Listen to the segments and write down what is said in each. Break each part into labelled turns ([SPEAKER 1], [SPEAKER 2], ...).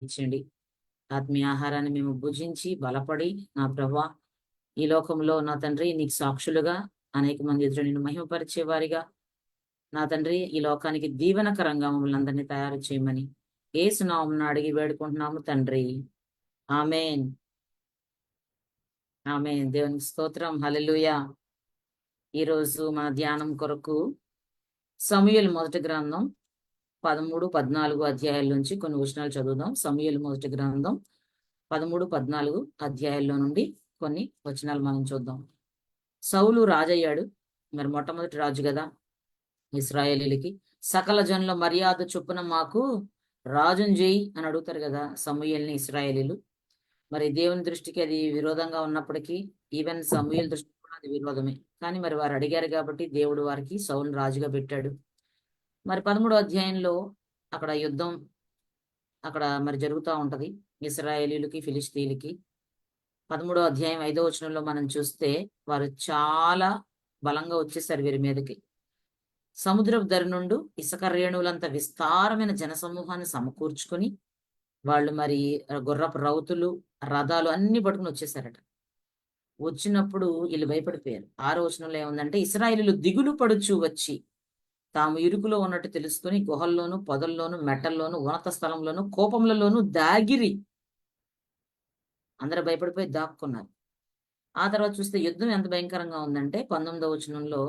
[SPEAKER 1] ఇచ్చండి. ఆత్మీయ ఆహారాన్ని మేము భుజించి బలపడి, నా ప్రభా, ఈ లోకంలో నా తండ్రి నీకు సాక్షులుగా అనేక మంది ఎదుట నిన్ను మహిమపరిచే వారిగా, నా తండ్రి ఈ లోకానికి దీవెనకరంగా మమ్మల్ని అందరినీ తయారు చేయమని యేసు నామమున అడిగి వేడుకుంటున్నాము తండ్రి. ఆమేన్. ఆమేన్. దేవునికి స్తోత్రం. హల్లెలూయా. ఈరోజు మన ధ్యానం కొరకు సమూయేలు మొదటి గ్రంథం 13, 14 అధ్యాయాల నుంచి కొన్ని వచనాలు చదువుదాం. సమూయేలు మొదటి గ్రంథం 13, 14 అధ్యాయాల్లో నుండి కొన్ని వచనాలు మనం చూద్దాం. సౌలు రాజయ్యాడు. మరి మొట్టమొదటి రాజు కదా ఇశ్రాయేలీలకి. సకల జనుల మర్యాద చొప్పున మాకు రాజుని చేయి అని అడుగుతారు కదా సమూయేలుని ఇశ్రాయేలీలు. మరి దేవుని దృష్టికి అది విరోధంగా ఉన్నప్పటికీ, ఈవెన్ సమూయేలు దృష్టికి కూడా అది విరోధమే. కానీ మరి వారు అడిగారు కాబట్టి దేవుడు వారికి సౌలుని రాజుగా పెట్టాడు. మరి 13వ అధ్యాయంలో అక్కడ యుద్ధం అక్కడ మరి జరుగుతూ ఉంటది ఇశ్రాయేలీలకి ఫిలిష్తీయులకి. 13వ అధ్యాయం 5వ వచనంలో మనం చూస్తే వారు చాలా బలంగా వచ్చేసారు వీరి మీదకి. సముద్రపు ధర నుండి ఇసుక రేణువులంత విస్తారమైన జనసమూహాన్ని సమకూర్చుకొని వాళ్ళు మరి గుర్రపు రౌతులు, రథాలు అన్ని పట్టుకుని వచ్చేసారట. వచ్చినప్పుడు వీళ్ళు భయపడిపోయారు. 6వ వచనంలో ఏముందంటే, ఇశ్రాయేలీయులు దిగులు పడుచు వచ్చి తాము ఇరుకులో ఉన్నట్టు తెలుసుకుని గుహల్లోను, పొదల్లోను, మెట్టల్లోను, ఉన్నత స్థలంలోను, కోపములలోను దాగిరి. అందరూ భయపడిపోయి దాక్కున్నారు. ఆ తర్వాత చూస్తే యుద్ధం ఎంత భయంకరంగా ఉందంటే 19వ వచనంలో,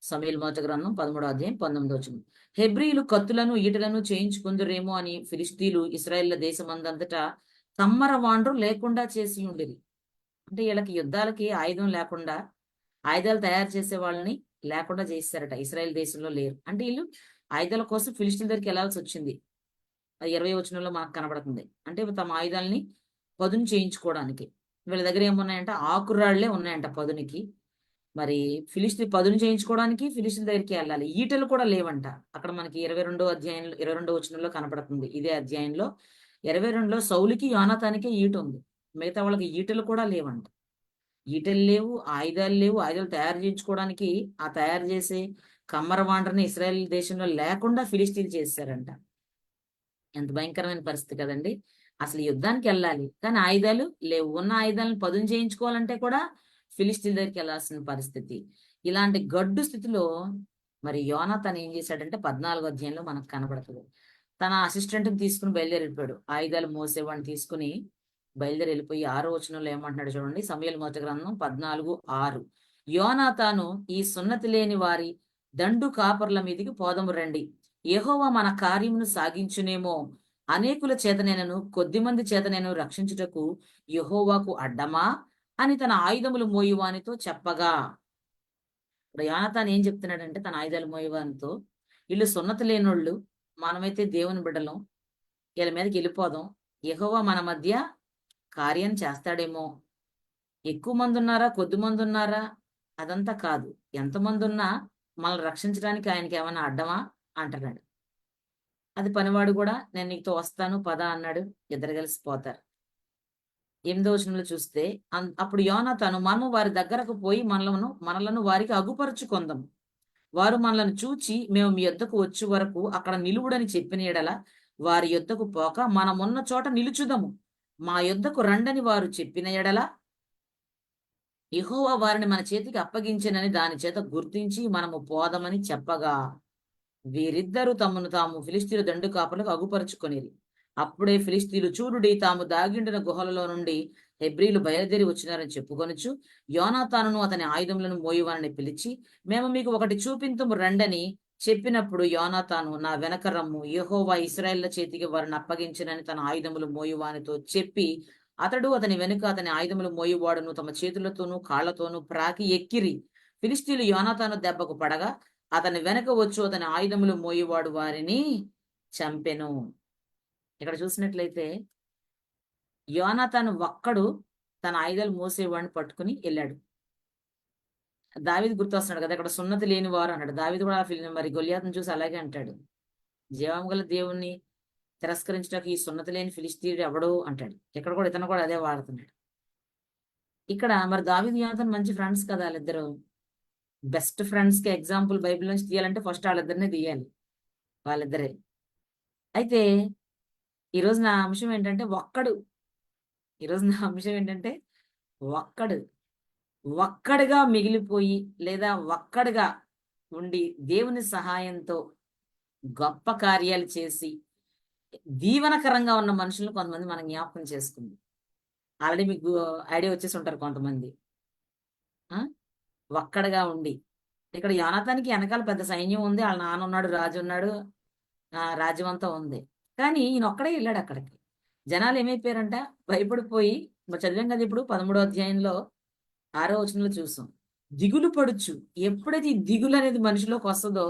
[SPEAKER 1] సమూయేలు మొదటి గ్రంథం 13వ అధ్యాయం 19వ వచనం. హెబ్రీయులు కత్తులను ఈటలను చేయించుకుందురేమో అని ఫిలిష్తీయులు ఇశ్రాయేళ్ల దేశమందంతటా కమ్మరవాండ్రు లేకుండా చేసి ఉండేది. అంటే వీళ్ళకి యుద్ధాలకి ఆయుధం లేకుండా, ఆయుధాలు తయారు చేసే వాళ్ళని లేకుండా చేశారట. ఇశ్రాయేల్ దేశంలో లేరు. అంటే వీళ్ళు ఆయుధాల కోసం ఫిలిష్తీయుల దగ్గరికి వెళ్లాల్సి వచ్చింది. అది 20వ వచనంలో మనకు కనబడుతుంది. అంటే తమ ఆయుధాలని పదును చేయించుకోవడానికి. వీళ్ళ దగ్గర ఏమున్నాయంటే ఆకురాళ్లే ఉన్నాయంట పదునికి. మరి పదును చేయించుకోవడానికి ఫిలిష్తీయుల దగ్గరికి వెళ్ళాలి. ఈటలు కూడా లేవంట. అక్కడ మనకి 22వ అధ్యాయంలో 22వ వచనంలో కనపడుతుంది. ఇదే అధ్యాయంలో 22లో సౌలుకి యోనాతానికి ఈట ఉంది. మిగతా వాళ్ళకి ఈటలు కూడా లేవంట. ఈటలు లేవు, ఆయుధాలు లేవు. ఆయుధాలు తయారు చేయించుకోవడానికి ఆ తయారు చేసే కమ్మరవాండ్రని ఇశ్రాయేల్ దేశంలో లేకుండా ఫిలిష్తీయులు చేశారంట. ఎంత భయంకరమైన పరిస్థితి కదండి. అసలు యుద్ధానికి వెళ్ళాలి కానీ ఆయుధాలు లేవు. ఉన్న ఆయుధాలను పదును చేయించుకోవాలంటే కూడా ఫిలిష్తీయుల దగ్గరికి వెళ్ళాల్సిన పరిస్థితి. ఇలాంటి గడ్డు స్థితిలో మరి యోనాతాను ఏం చేశాడంటే 14వ అధ్యాయంలో మనకు కనబడుతుంది. తన అసిస్టెంట్ని తీసుకుని బయలుదేరి వెళ్ళిపోయాడు. ఆయుధాలు మోసేవాడిని తీసుకుని బయలుదేరి వెళ్ళిపోయి 6వ వచనంలో ఏమంటున్నాడు చూడండి. సమూయేలు మొదటి గ్రంథం 14:6. యోనాతాను, ఈ సున్నతి లేని వారి దండు కాపర్ల మీదికి పోదము రండి. యెహోవా మన కార్యమును సాగించునేమో. అనేకుల చేతనైనను కొద్దిమంది చేతనైనను రక్షించుటకు యెహోవాకు అడ్డమా అని తన ఆయుధములు మోయువానితో చెప్పగా. ఇప్పుడు యోనాతాను ఏం చెప్తున్నాడంటే తన ఆయుధాలు మోయువానితో, వీళ్ళు సున్నతి లేనోళ్ళు, మనమైతే దేవుని బిడ్డలం, వీళ్ళ మీదకి వెళ్ళిపోదాం. యెహోవా మన మధ్య కార్యం చేస్తాడేమో. ఎక్కువ మంది ఉన్నారా, కొద్ది మంది ఉన్నారా అదంతా కాదు. ఎంతమంది ఉన్నా మనల్ని రక్షించడానికి ఆయనకి ఏమైనా అడ్డమా అంటున్నాడు. అది పనివాడు కూడా నేను నీతో వస్తాను పద అన్నాడు. ఇద్దరు కలిసి పోతారు. 8వ వచనంలో చూస్తే అప్పుడు యోనాతాను, మనము వారి దగ్గరకు పోయి మనలను వారికి అగుపరుచుకొందాము. వారు మనలను చూచి మేము మీ యొద్దకు వచ్చే వరకు అక్కడ నిలువుడని చెప్పిన యెడల వారి యొద్దకు పోక మనమున్న చోట నిలుచుదము. మా యొద్దకు రండని వారు చెప్పిన యెడల యెహోవా వారిని మన చేతికి అప్పగించెనని దాని చేత గుర్తించి మనము పోదమని చెప్పగా, వీరిద్దరూ తమను తాము ఫిలిష్తీయుల దండు కాపలకు అగుపరుచుకొనిరి. అప్పుడే ఫిలిష్తీయులు, చూడుడి, తాము దాగిండిన గుహలలో నుండి హెబ్రీలు బయలుదేరి వచ్చినారని చెప్పుకొనుచు యోనాతానును అతని ఆయుధములను మోయువానని పిలిచి, మేము మీకు ఒకటి చూపింతుము రండని చెప్పినప్పుడు యోనాతాను, నా వెనక రమ్ము, యెహోవా ఇశ్రాయేళ్ల చేతికి వారిని అప్పగించినని తన ఆయుధములు మోయువానితో చెప్పి, అతడు అతని వెనుక అతని ఆయుధములు మోయువాడును తమ చేతులతోనూ కాళ్లతోనూ ప్రాకి ఎక్కిరి. ఫిలిష్తీయులు యోనాతాను దెబ్బకు పడగా అతని వెనక వచ్చు అతని ఆయుధములు మోయువాడు వారిని చంపెను. ఇక్కడ చూసినట్లయితే యోనాతాను ఒక్కడు తన ఆయుధాలు మోసేవాడిని పట్టుకుని వెళ్ళాడు. దావీదు గుర్తొస్తున్నాడు కదా, ఇక్కడ సున్నతి లేని వారు అన్నాడు. దావీదు కూడా మరి గొల్యాతును చూసి అలాగే అంటాడు. జీవం గల దేవుణ్ణి తిరస్కరించడానికి ఈ సున్నతి లేని ఫిలిష్తీయుడు ఎవడు అంటాడు. ఇక్కడ కూడా ఇతను కూడా అదే వాడుతున్నాడు. ఇక్కడ మరి దావీదు యోనాతాను మంచి ఫ్రెండ్స్ కదా వాళ్ళిద్దరు. బెస్ట్ ఫ్రెండ్స్ కి ఎగ్జాంపుల్ బైబిల్ నుంచి తీయాలంటే ఫస్ట్ వాళ్ళిద్దరినే తీయాలి. వాళ్ళిద్దరే. అయితే ఈరోజు నా అంశం ఏంటంటే ఒక్కడు. ఈరోజు నా అంశం ఏంటంటే ఒక్కడు. ఒక్కడుగా మిగిలిపోయి లేదా ఒక్కడుగా ఉండి దేవుని సహాయంతో గొప్ప కార్యాలు చేసి దీవెనకరంగా ఉన్న మనుషులను కొంతమంది మనం జ్ఞాపకం చేసుకుంది. ఆల్రెడీ మీకు ఐడియా వచ్చేసి ఉంటారు కొంతమంది. ఆ! ఒక్కడుగా ఉండి. ఇక్కడ యోనాతానికి వెనకాల పెద్ద సైన్యం ఉంది. ఆళ్ళ నాన్నున్నాడు, రాజున్నాడు. రాజ్యం అంతా ఉంది. కానీ ఈయనొక్కడే ఎళ్ళాడక్కడికి. జనాలేమైపోయారంట భయపడిపోయి చదివాం కదా ఇప్పుడు 13 అధ్యాయంలో 6 వచనంలో చూసాం. దిగులు పడుచు. ఎప్పుడైతే ఈ దిగులనేది మనిషిలోకొస్తదో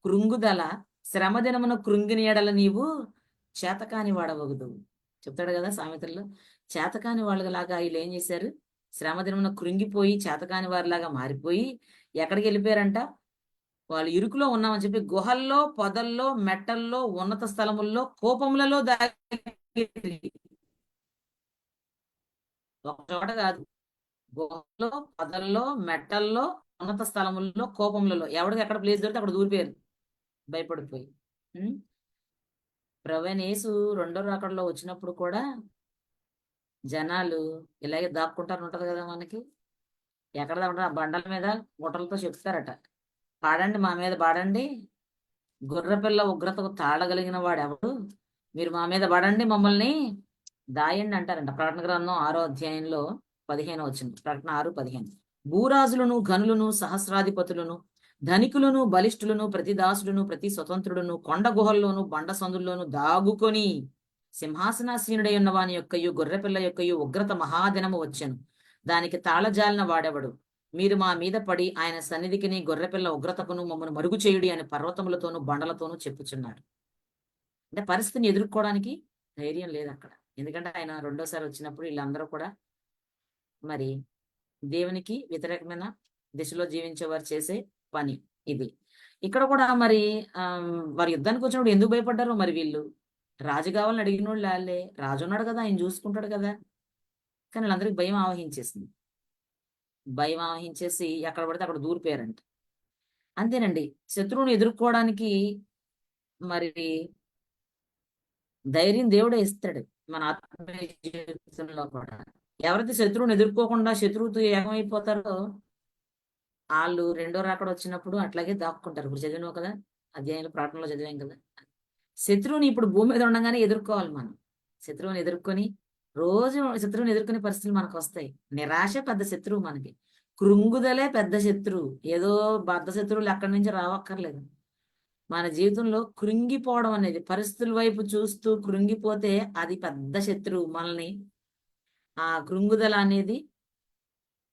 [SPEAKER 1] కృంగుదల, శ్రమ దినమున కృంగిన ఎడల నీవు చేతకాని వాడవగుదువు. చెప్తాడు గదా సామెతల్లో. చేతకాని వాళ్ళలాగా ఈళ్ళేం జేశారు? శ్రమ దినమున కృంగిపోయి చేతకాని వారిలాగా మారిపోయి ఎక్కడికెళ్ళిపోయారంట? వాళ్ళు ఇరుకులో ఉన్నామని చెప్పి గుహల్లో, పొదల్లో, మెట్టల్లో, ఉన్నత స్థలముల్లో, కోపములలో దాగిరి. ఒక చోట గాదు. గుహల్లో, పొదల్లో, మెట్టల్లో, ఉన్నత స్థలముల్లో, కోపములలో ఎవడికి ఎక్కడ ప్లేస్ దొరికితే అక్కడ దూరిపోయారు భయపడిపోయి. హ్మ్. ప్రభువైన యేసు రెండో రాకడలో వచ్చినప్పుడు కూడా జనాలు ఇలాగే దాక్కుంటారు ఉంటది కదా మనకి. ఎక్కడ దాక్కుంటారు? ఆ బండల మీద గుట్టలతో చెప్తారట. పాడండి మా మీద పాడండి. గొర్రెపిల్ల ఉగ్రతకు తాళగలిగిన వాడెవడు? మీరు మా మీద పడండి మమ్మల్ని దాయండి అంటారంట. ప్రకటన గ్రంథం 6 అధ్యాయంలో 15 వచనం. ప్రకటన 6:15. భూరాజులను, ఘనులను, సహస్రాధిపతులను, ధనికులను, బలిష్ఠులను, ప్రతి దాసుడును, ప్రతి స్వతంత్రుడును, కొండ గుహల్లోను, బండ సందుల్లోను దాగుకొని సింహాసనాసీనుడై ఉన్న వాని యొక్కయు గొర్రెపిల్ల యొక్కయు ఉగ్రత మహాదినము వచ్చెను. దానికి తాళజాలిన వాడెవడు? మీరు మా మీద పడి ఆయన సన్నిధికిని గొర్రెపిల్ల ఉగ్రతకును మమ్మను మరుగు చేయుడి అని పర్వతములతోనూ బండలతోనూ చెప్పుచున్నాడు. అంటే పరిస్థితిని ఎదుర్కోవడానికి ధైర్యం లేదక్కడ. ఎందుకంటే ఆయన రెండోసారి వచ్చినప్పుడు వీళ్ళందరూ కూడా మరి దేవునికి వ్యతిరేకమైన దిశలో జీవించేవారు చేసే పని ఇది. ఇక్కడ కూడా మరి వారు యుద్ధానికి వచ్చినప్పుడు ఎందుకు భయపడ్డారో మరి వీళ్ళు. రాజు కావాలని అడిగినోళ్ళు ఆళ్ళే. రాజు ఉన్నాడు కదా! ఆయన చూసుకుంటాడు కదా! కానీ వీళ్ళందరికి భయం ఆవహించేసింది. భయం ఆవహించేసి ఎక్కడ పడితే అక్కడ దూరిపోయారంట. అంతేనండి. శత్రువుని ఎదుర్కోవడానికి మరి ధైర్యం దేవుడే ఇస్తాడు. మన ఆత్మీయ జీవితంలో కూడా. ఎవరైతే శత్రువుని ఎదుర్కోకుండా శత్రువుతో ఏకమైపోతారో ఆళ్ళు రెండో రాకడ వచ్చినప్పుడు అట్లాగే దాక్కుంటారు. ఇప్పుడు చదివినావు కదా! అధ్యాయంలో ప్రకటనలో చదివాం కదా! శత్రువుని ఇప్పుడు భూమి మీద ఉండంగానే ఎదుర్కోవాలి మనం. శత్రువుని ఎదుర్కొని రోజు శత్రువుని ఎదుర్కొనే పరిస్థితులు మనకొస్తాయి. నిరాశ పెద్ద శత్రువు మనకి. కృంగుదలే పెద్ద శత్రువు. ఏదో బద్ధ శత్రువులు ఎక్కడి నుంచి రావక్కర్లేదు. మన జీవితంలో కృంగిపోవడం అనేది పరిస్థితుల వైపు చూస్తూ కృంగిపోతే అది పెద్ద శత్రువు. మనల్ని ఆ కృంగుదల అనేది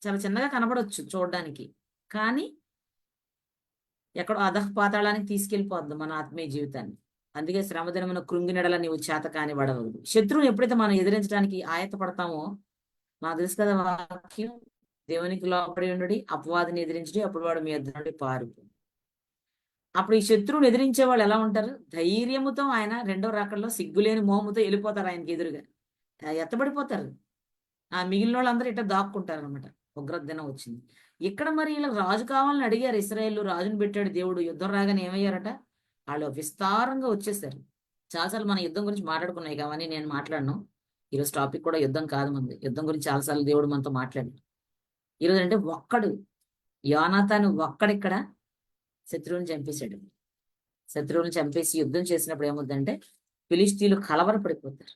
[SPEAKER 1] చాలా చిన్నగా కనబడొచ్చు చూడడానికి. కానీ ఎక్కడో అధఃపాతాళానికి తీసుకెళ్ళిపోద్ది మన ఆత్మీయ జీవితాన్ని. అందుకే శ్రమదినమున కృంగినెడల నీవు చేతకాని వాడవగు. శత్రువుని ఎప్పుడైతే మనం ఎదిరించడానికి ఆయత్తపడతామో మనకు తెలుసు కదా వాక్యం. దేవునికి లోబడి ఉండుడి, అపవాదిని ఎదిరించుడి, అప్పుడు వాడు మీ యొద్ద నుండి పారిపోడు. అప్పుడు ఈ శత్రువుని ఎదిరించే వాళ్ళు ఎలా ఉంటారు? ధైర్యముతో ఆయన రెండో రాకడలో సిగ్గులేని మోముతో వెళ్ళిపోతారు ఆయనకి ఎదురుగా. ఎత్తబడిపోతారు. మిగిలిన వాళ్ళందరూ ఇట్లా దాక్కుంటారనమాట. ఉగ్రత దినం వచ్చింది. ఇక్కడ మరి ఇలా రాజు కావాలని అడిగారు ఇశ్రాయేలు. రాజుని పెట్టాడు దేవుడు. యుద్ధం రాగానే ఏమయ్యారట? వాళ్ళు విస్తారంగా వచ్చేసారు. చాలాసార్లు మన యుద్ధం గురించి మాట్లాడుకున్నాయి కావని నేను మాట్లాడను. ఈరోజు టాపిక్ కూడా యుద్ధం కాదు మనది. యుద్ధం గురించి చాలాసార్లు దేవుడు మనతో మాట్లాడాడు. ఈరోజు అంటే ఒక్కడు యోనాతాను ఒక్కడిక్కడ శత్రువుని చంపేశాడు. శత్రువుని చంపేసి యుద్ధం చేసినప్పుడు ఏమవుద్దంటే ఫిలిష్తీయులు కలవరపడిపోతారు.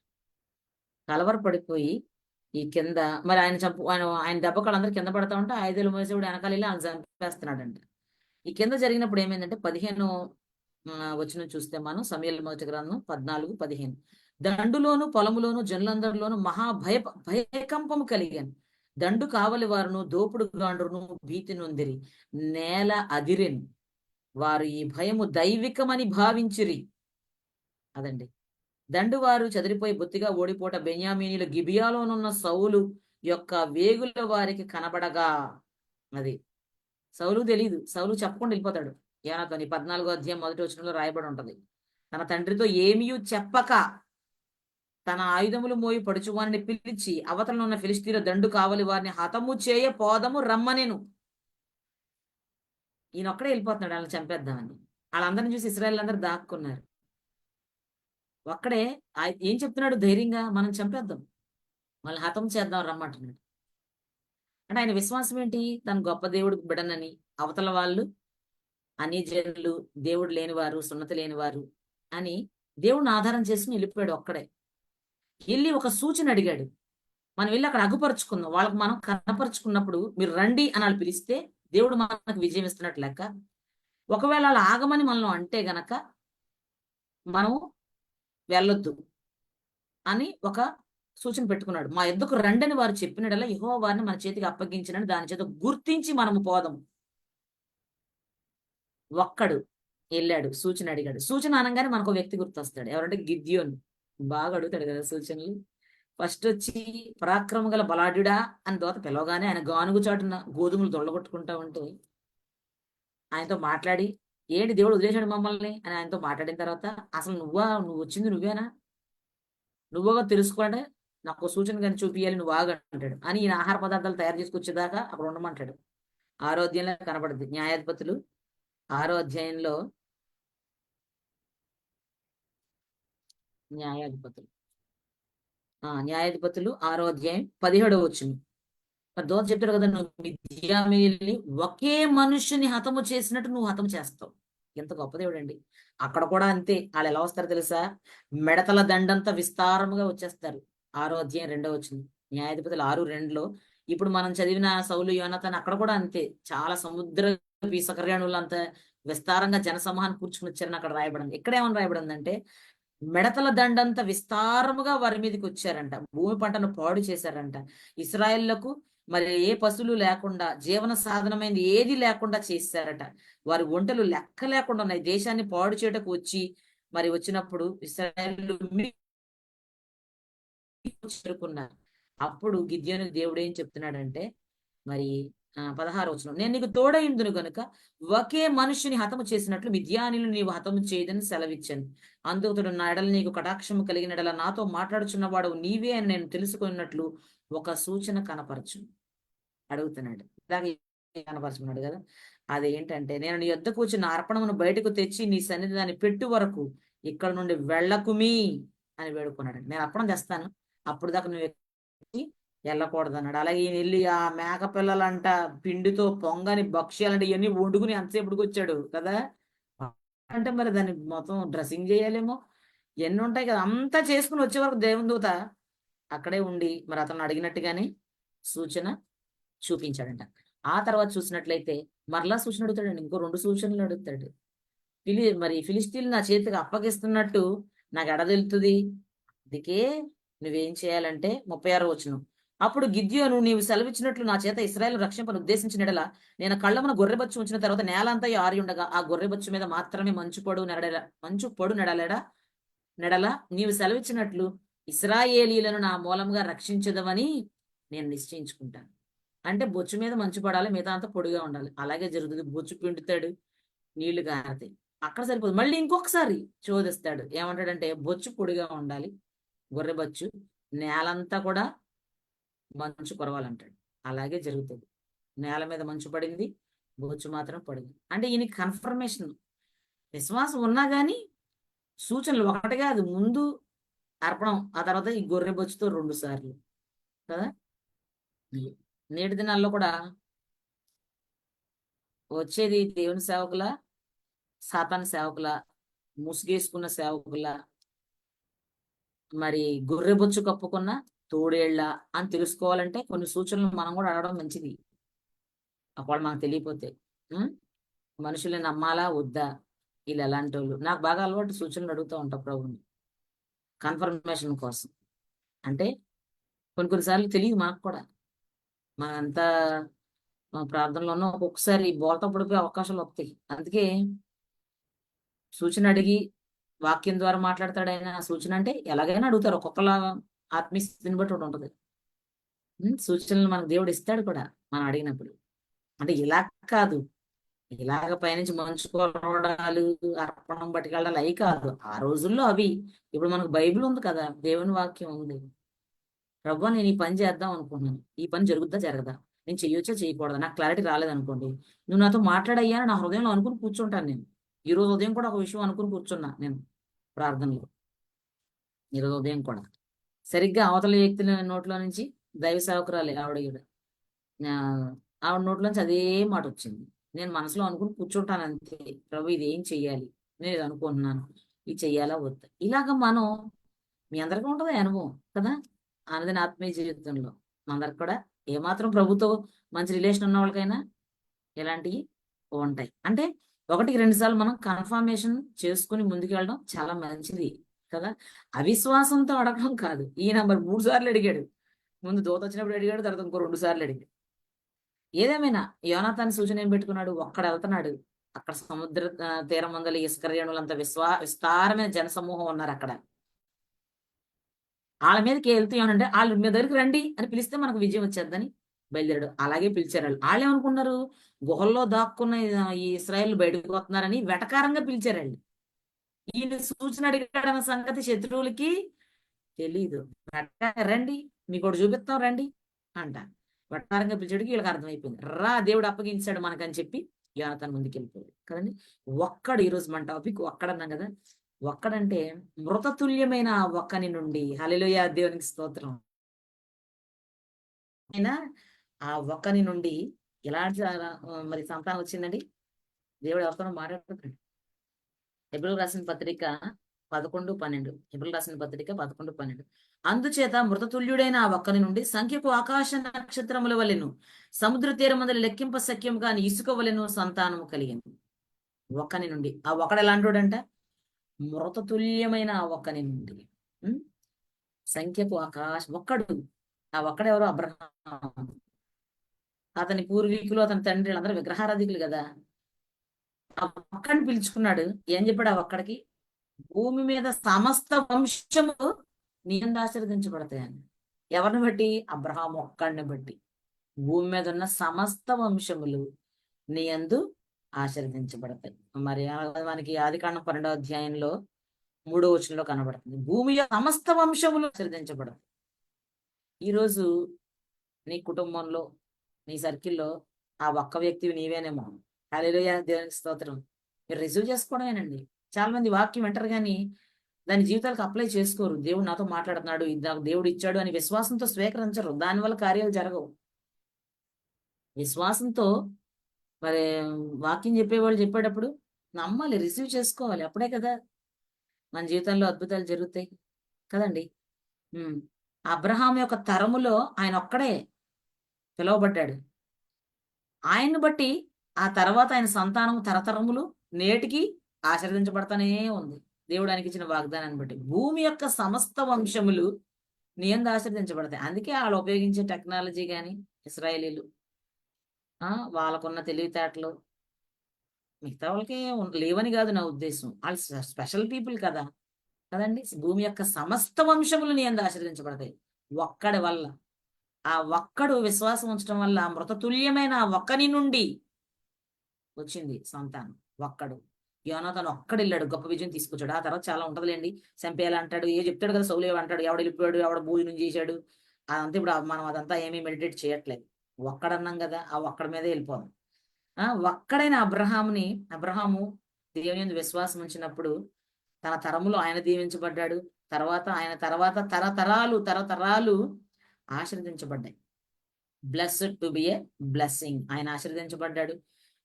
[SPEAKER 1] కలవరపడిపోయి ఈ కింద మరి ఆయన దెబ్బకాళ్ళందరూ కింద పడతా ఉంటే ఆయుధాలు మోసేవాడు వెనకాల వెళ్ళి ఆయన చంపేస్తున్నాడంట. ఈ కింద జరిగినప్పుడు ఏమైందంటే 15 వచనం చూస్తే మనం సమూయేలు మొదటి గ్రంథం 14:15. దండులోను పొలములోను జనులందరిలోను భయకంపము కలిగాను. దండు కావలి వారును దోపుడు గాండ్రును భీతి నొందిరి. నేల అదిరెను. వారు ఈ భయము దైవికమని భావించిరి. అదండి. దండువారు చెదిరిపోయి బొత్తిగా ఓడిపోట బెన్యామీనీలు గిబియాలోనున్న సౌలు యొక్క వేగుల వారికి కనబడగా. అది సౌలు తెలీదు. సౌలు చెప్పకుండా వెళ్ళిపోతాడు. యోనాతాను 14 అధ్యాయం మొదటి వచనంలో రాయబడి ఉంటది. తన తండ్రితో ఏమీ చెప్పక తన ఆయుధములు మోయి పడుచువాని పిలిచి అవతలనున్న ఫిలిష్తీయుల దండు కావలి వారిని హతము చేయ పోదము రమ్మనేను. ఈయనొక్కడే వెళ్ళిపోతున్నాడు వాళ్ళని చంపేద్దామని. వాళ్ళందరిని చూసి ఇశ్రాయేలు అందరూ దాక్కున్నారు. ఒక్కడే ఏం చెప్తున్నాడు ధైర్యంగా, మనం చంపేద్దాం, వాళ్ళని హతం చేద్దాం రమ్మంటున్నాడు. అంటే ఆయన విశ్వాసం ఏంటి? తన గొప్ప దేవుడు బిడనని, అవతల వాళ్ళు అన్యజనులు, దేవుడు లేనివారు, సున్నతి లేనివారు అని దేవుడిని ఆధారం చేసుకుని వెళ్ళిపోయాడు ఒక్కడే. వెళ్ళి ఒక సూచన అడిగాడు. మనం వెళ్ళి అక్కడ అగుపరుచుకుందాం. వాళ్ళకి మనం కనపరుచుకున్నప్పుడు మీరు రండి అని వాళ్ళు పిలిస్తే దేవుడు మనకు విజయం ఇస్తున్నట్టు లెక్క. ఒకవేళ అలా ఆగమని మనం అంటే గనక మనం వెళ్ళొద్దు అని ఒక సూచన పెట్టుకున్నాడు. మా యొద్దకు రండని వారు చెప్పినడల్లా యెహోవా వారిని మన చేతికి అప్పగించినని దాని చేత గుర్తించి మనము పోదాం. ఒక్కడు వెళ్ళాడు, సూచన అడిగాడు. సూచన అనగానే మనకు వ్యక్తి గుర్తొస్తాడు. ఎవరంటే గిద్యోను. బాగా అడుగుతాడు కదా సూచనలు. ఫస్ట్ వచ్చి పరాక్రమ గల బలాఢ్యుడా అని దోత పిలవగానే ఆయన గానుగు చాటున గోధుమలు దొల్లగొట్టుకుంటా ఉంటే ఆయనతో మాట్లాడి, ఏంటి దేవుడు వదిలేశాడు మమ్మల్ని అని ఆయనతో మాట్లాడిన తర్వాత, అసలు నువ్వు వచ్చింది నువ్వేనా, నువ్వుగా తెలుసుకోండి, నాకు సూచన కానీ చూపియాలి, నువ్వు ఆగు అంటాడు. అని ఈయన ఆహార పదార్థాలు తయారు చేసుకొచ్చేదాకా అక్కడ ఉండమంటాడు. 6వ అధ్యాయంలో కనబడుద్ది. న్యాయాధిపతులు 6వ అధ్యాయంలో, న్యాయాధిపతులు న్యాయాధిపతులు 6వ అధ్యాయం 17వ వచనం. మరి దోత చెప్తాడు కదా, నువ్వు మిద్యామీయుల్ని ఒకే మనుష్యుని హతము చేసినట్టు నువ్వు హతం చేస్తావు. ఎంత గొప్ప దేవుడండి. అక్కడ కూడా అంతే. వాళ్ళు ఎలా వస్తారు తెలుసా? మిడతల దండంతా విస్తారముగా వచ్చేస్తారు. 6వ అధ్యాయం 2వ వచనం. న్యాయాధిపతులు 6:2లో ఇప్పుడు మనం చదివిన సౌలు యోనాతాన్ అక్కడ కూడా అంతే. చాలా సముద్ర సకర్యాణులంతా విస్తారంగా జనసమూహాన్ని కూర్చుని వచ్చారని అక్కడ రాయబడింది. ఇక్కడ ఏమని రాయబడిందంటే మిడతల దండంతా విస్తారముగా వారి మీదకి వచ్చారంట. భూమి పంటను పాడు చేశారంట. ఇశ్రాయేళ్లకు మరి ఏ పశువులు లేకుండా, జీవన సాధనమైంది ఏది లేకుండా చేశారట. వారి ఒంటెలు లెక్క లేకుండా ఉన్నాయి. దేశాన్ని పాడు చేయటకు వచ్చి మరి వచ్చినప్పుడు ఇశ్రాయేలు చేరుకున్నారు. అప్పుడు గిద్యోను దేవుడు ఏం చెప్తున్నాడంటే మరి 16వ వచనం, నేను నీకు తోడైందును గనుక ఒకే మనుష్యుని హతము చేసినట్లు మిద్యానీయులు నీవు హతము చేయదని సెలవిచ్చాను. అందుకు అతడు నా ఎడల నీకు కటాక్షము కలిగిన ఎడల నాతో మాట్లాడుచున్నవాడు నీవే అని నేను తెలుసుకున్నట్లు ఒక సూచన కనపరచు అడుగుతున్నాడు. ఇలాగే కనపరచుకున్నాడు కదా. అదేంటంటే, నేను నీ యొద్దకు వచ్చిన అర్పణమును బయటకు తెచ్చి నీ సన్నిధి దాన్ని పెట్టు వరకు ఇక్కడ నుండి వెళ్ళకుమీ అని వేడుకున్నాడు. నేను అర్పణం తెస్తాను, అప్పుడు దాకా నువ్వు వెళ్ళకూడదు అన్నాడు. అలాగే ఈయన వెళ్ళి ఆ మేక పిల్లలంట పిండితో పొంగని భక్ష్యాలంటే ఇవన్నీ వండుకుని ఎంతసేపుడికి వచ్చాడు కదా. అంటే మరి దాన్ని మొత్తం డ్రెస్సింగ్ చేయాలేమో, ఎన్ని ఉంటాయి కదా. అంతా చేసుకుని వచ్చే వరకు దేవుని దూత అక్కడే ఉండి మరి అతను అడిగినట్టుగానే సూచన చూపించాడంట. ఆ తర్వాత చూసినట్లయితే మరలా సూచన అడుగుతాడండి. ఇంకో 2 సూచనలు అడుగుతాడు. మరి ఫిలిస్తీన్లు నా చేతికి అప్పగిస్తున్నట్టు నాకు ఎడ తెలుస్తుంది. అందుకే నువ్వేం చేయాలంటే 36వ వచనం, అప్పుడు గిద్యోను నీవు సెలవిచ్చినట్లు నా చేత ఇశ్రాయేలు రక్షింపను ఉద్దేశించిన ఎడల నేను కళ్ళమున గొర్రెబచ్చు ఉంచిన తర్వాత నేలంతా ఆరి ఉండగా ఆ గొర్రెబచ్చు మీద మాత్రమే మంచు పొడు నెడల నీవు సెలవిచ్చినట్లు ఇశ్రాయేలీలను నా మూలంగా రక్షించదవని నేను నిశ్చయించుకుంటాను. అంటే బొచ్చు మీద మంచు పడాలి, మిగతా అంతా పొడిగా ఉండాలి. అలాగే జరుగుతుంది. బొచ్చు పిండుతాడు, నీళ్లు కారతాయి, అక్కడ సరిపోదు. మళ్ళీ ఇంకొకసారి చోదిస్తాడు. ఏమంటాడంటే బొచ్చు పొడిగా ఉండాలి, గొర్రెబచ్చు, నేలంతా కూడా మంచు కురవాలంటాడు. అలాగే జరుగుతుంది. నేల మీద మంచు పడింది, బొచ్చు మాత్రం పడింది. అంటే ఈయన కన్ఫర్మేషన్, విశ్వాసం ఉన్నా గాని సూచనలు ఒకటి కాదు, ముందు అర్పణం, ఆ తర్వాత ఈ గొర్రె బొచ్చుతో 2 సార్లు కదా. నేటి దినాల్లో కూడా వచ్చేది దేవుని సేవకుల, సాతాను సేవకుల, ముసుగేసుకున్న సేవకుల, మరి గొర్రె బొచ్చు కప్పుకున్న తోడేళ్ల అని తెలుసుకోవాలంటే కొన్ని సూచనలు మనం కూడా అడగడం మంచిది. ఒకవేళ మనకు తెలియపోతే మనుషుల్ని నమ్మాలా వద్దా, వీళ్ళు ఎలాంటి వాళ్ళు. నాకు బాగా అలవాటు సూచనలు అడుగుతూ ఉంటా ప్రభుని కన్ఫర్మేషన్ కోసం. అంటే కొన్నిసార్లు తెలియదు మనకు కూడా. మనంతా ప్రార్థనలోనూ ఒక్కొక్కసారి బోల్తా పడిపోయే అవకాశాలు వస్తాయి. అందుకే సూచన అడిగి వాక్యం ద్వారా మాట్లాడతాడు ఆయన. సూచన అంటే ఎలాగైనా అడుగుతారు, ఒక్కొక్కలా ఆత్మీయ స్థితిని బట్టి ఒకటి ఉంటుంది. సూచనలు మనకు దేవుడు ఇస్తాడు కూడా మనం అడిగినప్పుడు. అంటే ఇలా కాదు, ఇలాగ పైనుంచి మంచు కొరడాలు, అర్పణం పట్టుకెళ్ళాలి అవి కాదు. ఆ రోజుల్లో అవి. ఇప్పుడు మనకు బైబిల్ ఉంది కదా, దేవుని వాక్యం ఉంది. ప్రభు నేను ఈ పని చేద్దాం అనుకుంటున్నాను, ఈ పని జరుగుద్దా జరగదా, నేను చెయ్యొచ్చా చేయకూడదా, నాకు క్లారిటీ రాలేదనుకోండి, నువ్వు నాతో మాట్లాడయ్యా నా హృదయంలో అనుకుని కూర్చుంటాను. నేను ఈ రోజు ఉదయం కూడా ఒక విషయం అనుకుని కూర్చున్నా నేను ప్రార్థనలో. ఈరోజు ఉదయం కూడా సరిగ్గా అవతల వ్యక్తి నోట్లో నుంచి దైవ సేవకురాలే ఆవిడ ఈవిడ. ఆ, ఆవిడ నోట్లోంచి అదే మాట వచ్చింది. నేను మనసులో అనుకుని కూర్చుంటాను అంతే. ప్రభు ఇది ఏం చెయ్యాలి, నేను ఇది అనుకుంటున్నాను, ఇది చెయ్యాలా వద్దా. ఇలాగ మనం, మీ అందరికీ ఉంటుంది అనుభవం కదా, ఆనదిన ఆత్మీయ జీవితంలో అందరికి కూడా ఏమాత్రం ప్రభుతో మంచి రిలేషన్ ఉన్న వాళ్ళకైనా ఇలాంటివి ఉంటాయి. అంటే ఒకటికి రెండు సార్లు మనం కన్ఫర్మేషన్ చేసుకుని ముందుకు వెళ్ళడం చాలా మంచిది కదా. అవిశ్వాసంతో అడగడం కాదు. ఈయన మరి 3 సార్లు అడిగాడు. ముందు దూత వచ్చినప్పుడు అడిగాడు, తర్వాత ఇంకో 2 సార్లు అడిగాడు. ఏదేమైనా యోనాతాను సూచన ఏం పెట్టుకున్నాడు, ఒక్కడ వెళ్తున్నాడు. అక్కడ సముద్ర తీరం ముందల ఇసుక రేణులంత విస్తారమైన జనసమూహం ఉన్నారు అక్కడ. వాళ్ళ మీదకి వెళ్తూ ఏమనంటే, వాళ్ళు మీ దగ్గరికి రండి అని పిలిస్తే మనకు విజయం వచ్చేద్దని బయలుదేరాడు. అలాగే పిలిచారు వాళ్ళు. వాళ్ళు ఏమనుకున్నారు, గుహల్లో దాక్కున్న ఈ ఇశ్రాయేల్ బయటకు వస్తున్నారని వెటకారంగా పిలిచారు వాళ్ళు. ఈయన సూచన అడిగాడన్న సంగతి శత్రువులకి తెలీదు. రండి, మీకు ఒకటి చూపిస్తాం రండి అంట. వెటకారంగా పిలిచాడికి వీళ్ళకి అర్థమైపోయింది. రా, దేవుడు అప్పగించాడు మనకని చెప్పి యోనాతాను ముందుకు వెళ్ళిపోయాడు కదండి. ఒక్కడు, ఈరోజు మన టాపిక్ ఒక్కడన్నాం కదా. ఒక్కడంటే మృతతుల్యమైన ఆ ఒక్కని నుండి, హల్లెలూయా, దేవునికి స్తోత్రం. అయినా ఆ ఒక్కని నుండి ఎలాంటి మరి సంతానం వచ్చిందండి. దేవుడు ఎవరితో మాట్లాడుతున్నాడు. హెబ్రీయులకు రాసిన పత్రిక 11:12. హెబ్రీయులకు రాసిన పత్రిక 11:12. అందుచేత మృతతుల్యుడైన ఆ ఒక్కని నుండి సంఖ్యకు ఆకాశ నక్షత్రముల వలెను సముద్ర తీరమందలి లెక్కింప శక్యం కాని ఇసుక వలెను సంతానము కలిగింది. ఒక్కని నుండి. ఆ ఒక్కడు ఎలాంటోడంట, మృతతుల్యమైన ఆ ఒక్కని నుండి. సంఖ్యకు ఒక్కడు. ఆ ఒక్కడెవరో అబ్రహాం. అతని పూర్వీకులు, అతని తండ్రి అందరూ విగ్రహారాధికులు కదా. ఆ ఒక్కడిని పిలుచుకున్నాడు. ఏం చెప్పాడు ఆ ఒక్కడికి, భూమి మీద సమస్త వంశము నీ యందు ఆశీర్వదించబడతాయని. ఎవరిని బట్టి, అబ్రహాం ఒక్కడిని బట్టి భూమి మీద ఉన్న సమస్త వంశములు నీ యందు ఆశీర్వదించబడతాయి. మరి మనకి ఆదికాండం 12వ అధ్యాయంలో 3వ వచనంలో కనబడుతుంది, భూమి సమస్త వంశములు ఆశీర్వదించబడతాయి. ఈరోజు నీ కుటుంబంలో, నీ సర్కిల్లో ఆ ఒక్క వ్యక్తివి నీవేనేమో. హల్లెలూయా, దేవునికి స్తోత్రం. మీరు రిసీవ్ చేసుకోవడమేనండి. చాలా మంది వాక్యం వింటారు కానీ దాని జీవితాలకు అప్లై చేసుకోరు. దేవుడు నాతో మాట్లాడుతున్నాడు, ఇది నాకు దేవుడు ఇచ్చాడు అని విశ్వాసంతో స్వీకరించరు. దానివల్ల కార్యాలు జరగవు. విశ్వాసంతో మరి వాక్యం చెప్పేవాళ్ళు చెప్పేటప్పుడు నమ్మాలి, రిసీవ్ చేసుకోవాలి. అప్పుడే కదా మన జీవితంలో అద్భుతాలు జరుగుతాయి కదండి. అబ్రహాం యొక్క తరములో ఆయన ఒక్కడే పిలువబడ్డాడు. ఆయన్ని బట్టి ఆ తర్వాత ఆయన సంతానం తరతరములు నేటికి ఆశీర్వదించబడతానే ఉంది. దేవుడు ఆయనకి ఇచ్చిన వాగ్దానాన్ని బట్టి భూమి యొక్క సమస్త వంశములు నీ యందు ఆశీర్వదించబడతాయి. అందుకే వాళ్ళు ఉపయోగించే టెక్నాలజీ కానీ, ఇశ్రాయేలీలు వాళ్ళకున్న తెలివితేటలు మిగతా వాళ్ళకి లేవని కాదు నా ఉద్దేశం. వాళ్ళు స్పెషల్ పీపుల్ కదా కదండి. భూమి యొక్క సమస్త వంశములు నీ యందు ఆశీర్వదించబడతాయి ఒక్కడి వల్ల. ఆ ఒక్కడు విశ్వాసం ఉంచడం వల్ల మృతతుల్యమైన ఆ ఒక్కని నుండి వచ్చింది సంతానం. ఒక్కడు యోనాతాను ఒక్కడు వెళ్ళాడు, గొప్ప విజయం తీసుకొచ్చాడు. ఆ తర్వాత చాలా ఉంటదిలేండి. చంపేయాలంటాడు, ఏ చెప్తాడు కదా, సౌలు అంటాడు, ఎవడు వెళ్ళిపోయాడు, ఎవడ భోజనం చేశాడు, అదంతా ఇప్పుడు మనం అదంతా ఏమీ మెడిటేట్ చేయట్లేదు. ఒక్కడన్నాం కదా, ఆ ఒక్కడి మీదే వెళ్ళిపోదాం. ఒక్కడైన అబ్రహాము దేవుని యందు విశ్వాసం ఉంచినప్పుడు తన తరములో ఆయన దీవించబడ్డాడు. తర్వాత ఆయన తర్వాత తరతరాలు ఆశీర్వదించబడ్డాయి. Blessed to be a blessing. ఆయన ఆశీర్వదించబడ్డాడు.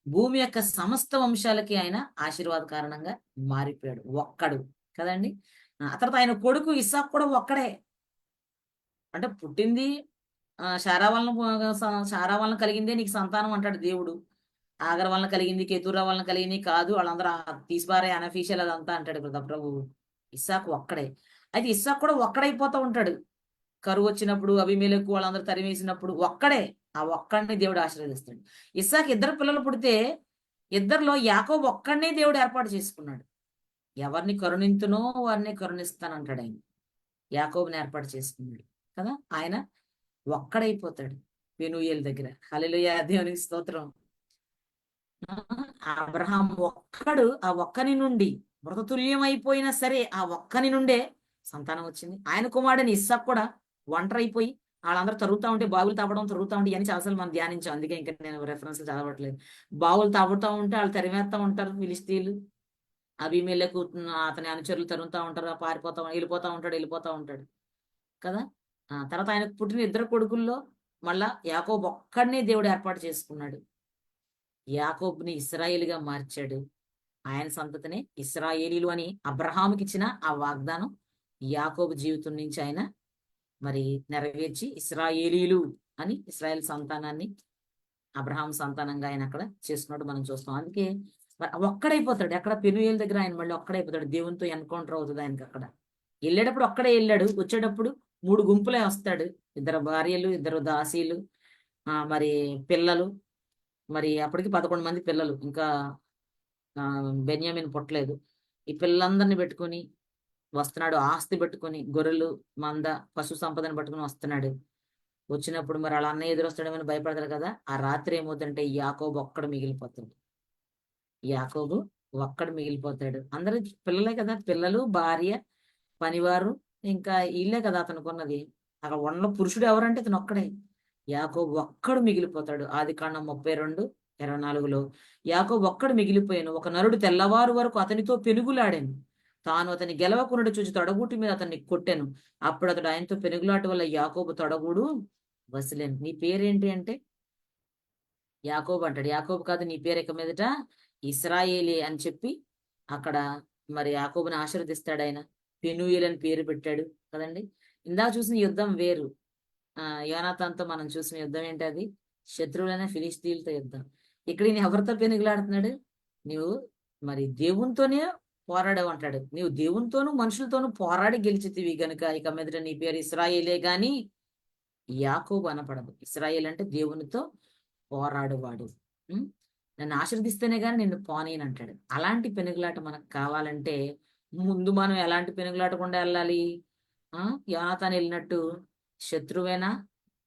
[SPEAKER 1] భూమి యొక్క సమస్త వంశాలకి ఆయన ఆశీర్వాద కారణంగా మారిపోయాడు. ఒక్కడు కదండి. ఆ తర్వాత ఆయన కొడుకు ఇస్సాకు కూడా ఒక్కడే. అంటే పుట్టింది శారా వలన కలిగిందే నీకు సంతానం అంటాడు దేవుడు. ఆగర్ వలన కలిగింది, కేతురా వలన కలిగింది కాదు, వాళ్ళందరూ తీసిపారే అనఫీషియల్ అదంతా అంటాడు కదా ప్రభు. ఇస్సాకు ఒక్కడే. అయితే ఇస్సాకు కూడా ఒక్కడైపోతూ ఉంటాడు. కరువు వచ్చినప్పుడు, అబీమెలెకు వాళ్ళందరూ తరిమేసినప్పుడు ఒక్కడే. ఆ ఒక్కడిని దేవుడు ఆశీర్వదిస్తాడు. ఇస్సాకు 2 పిల్లలు పుడితే ఇద్దరిలో యాకోబు ఒక్కడినే దేవుడు ఏర్పాటు చేసుకున్నాడు. ఎవరిని కరుణింతునో వారిని కరుణిస్తానంటాడు ఆయన. యాకోబుని ఏర్పాటు చేసుకున్నాడు కదా. ఆయన ఒక్కడైపోతాడు పెనూయేలు దగ్గర. హల్లెలూయా, దేవునికి స్తోత్రం. అబ్రహాం ఒక్కడు. ఆ ఒక్కని నుండి మృతతుల్యమైపోయినా సరే ఆ ఒక్కని నుండే సంతానం వచ్చింది. ఆయన కుమారుడిని ఇస్సాకు కూడా ఒంటరి అయిపోయి వాళ్ళందరూ తరుగుతూ ఉంటే, బావులు తవ్వడం తరుగుతూ ఉంటే, ఇవన్నీ చాలాసార్లు మనం ధ్యానించాం. అందుకే ఇంకా నేను రెఫరెన్స్ చదవట్లేదు. బావులు తవ్వుతూ ఉంటే వాళ్ళు తరిమేస్తూ ఉంటారు ఫిలిస్తీన్లు. అబీమెలెకు అతని అనుచరులు తరుముతా ఉంటారు, వెళ్ళిపోతా ఉంటాడు కదా. తర్వాత ఆయనకు పుట్టిన ఇద్దరు కొడుకుల్లో మళ్ళా యాకోబు ఒక్కడినే దేవుడు ఏర్పాటు చేసుకున్నాడు. యాకోబుని ఇశ్రాయేలుగా మార్చాడు. ఆయన సంతతినే ఇశ్రాయేలీలు అని అబ్రహాముకి ఇచ్చిన ఆ వాగ్దానం యాకోబు జీవితం నుంచి ఆయన మరి నెరవేర్చి ఇశ్రాయేలీలు అని ఇశ్రాయేల్ సంతానాన్ని అబ్రహాం సంతానంగా ఆయన అక్కడ చేసుకున్నాడు మనం చూస్తాం. అందుకే ఒక్కడైపోతాడు. అక్కడ పెనుయేలు దగ్గర ఆయన మళ్ళీ ఒక్కడైపోతాడు. దేవునితో ఎన్కౌంటర్ అవుతుంది ఆయనకి. అక్కడ వెళ్ళేటప్పుడు ఒక్కడే వెళ్ళాడు, వచ్చేటప్పుడు 3 గుంపులే వస్తాడు. 2 భార్యలు, 2 దాసీలు, మరి పిల్లలు. మరి అప్పటికి 11 మంది పిల్లలు. ఇంకా బెన్యామిన్ పుట్టలేదు. ఈ పిల్లలందరినీ పెట్టుకుని వస్తున్నాడు. ఆస్తి పెట్టుకుని, గొర్రెలు, మంద, పశు సంపదను పట్టుకుని వస్తున్నాడు. వచ్చినప్పుడు మరి వాళ్ళ అన్నయ్య ఎదురొస్తాడేమని భయపడతాడు కదా. ఆ రాత్రి ఏమవుతుందంటే యాకోబు ఒక్కడు మిగిలిపోతాడు. యాకోబు ఒక్కడు మిగిలిపోతాడు. అందరూ పిల్లలే కదా, పిల్లలు, భార్య, పనివారు, ఇంకా ఇల్లే కదా అతనికి ఉన్నది. అక్కడ ఉన్న పురుషుడు ఎవరంటే అతను ఒక్కడే. యాకోబు ఒక్కడు మిగిలిపోతాడు. ఆదికాండం 32:24లో యాకోబు ఒక్కడు మిగిలిపోయాను. ఒక నరుడు తెల్లవారు వరకు అతనితో పెనుగులాడాను. తాను అతని గెలవకున్నట్టు చూసి తొడగూటి మీద అతన్ని కొట్టాను. అప్పుడు అతడు ఆయనతో పెనుగులాట వల్ల యాకోబు తొడగూడు వసిలేను. నీ పేరేంటి అంటే యాకోబు అంటాడు. యాకోబు కాదు, నీ పేరు ఇక మీదట ఇశ్రాయేలే అని చెప్పి అక్కడ మరి యాకోబుని ఆశీర్వదిస్తాడు ఆయన. పెనూయేలు అని పేరు పెట్టాడు కదండి. ఇందాక చూసిన యుద్ధం వేరు. యోనాతాన్తో మనం చూసిన యుద్ధం ఏంటి? అది శత్రువులైన ఫిలిస్తీన్లతో యుద్ధం. ఇక్కడ ఈయన ఎవరితో పెనుగులాడుతున్నాడు? నీవు మరి దేవునితోనే పోరాడావు అంటాడు. నీవు దేవునితోనూ మనుషులతోనూ పోరాడి గెలిచితివి గనుక ఇక మీదట నీ పేరు ఇశ్రాయేలే గాని యాకోబు అనపడదు. ఇశ్రాయేల్ అంటే దేవునితో పోరాడువాడు. నన్ను ఆశీర్దిస్తేనే గాని నిన్ను పోనీనంటాడు. అలాంటి పెనుగులాట మనకు కావాలంటే ముందు మనం ఎలాంటి పెనుగులాటకుండా వెళ్ళాలి? యోనాతాను వెళ్ళినట్టు శత్రువైన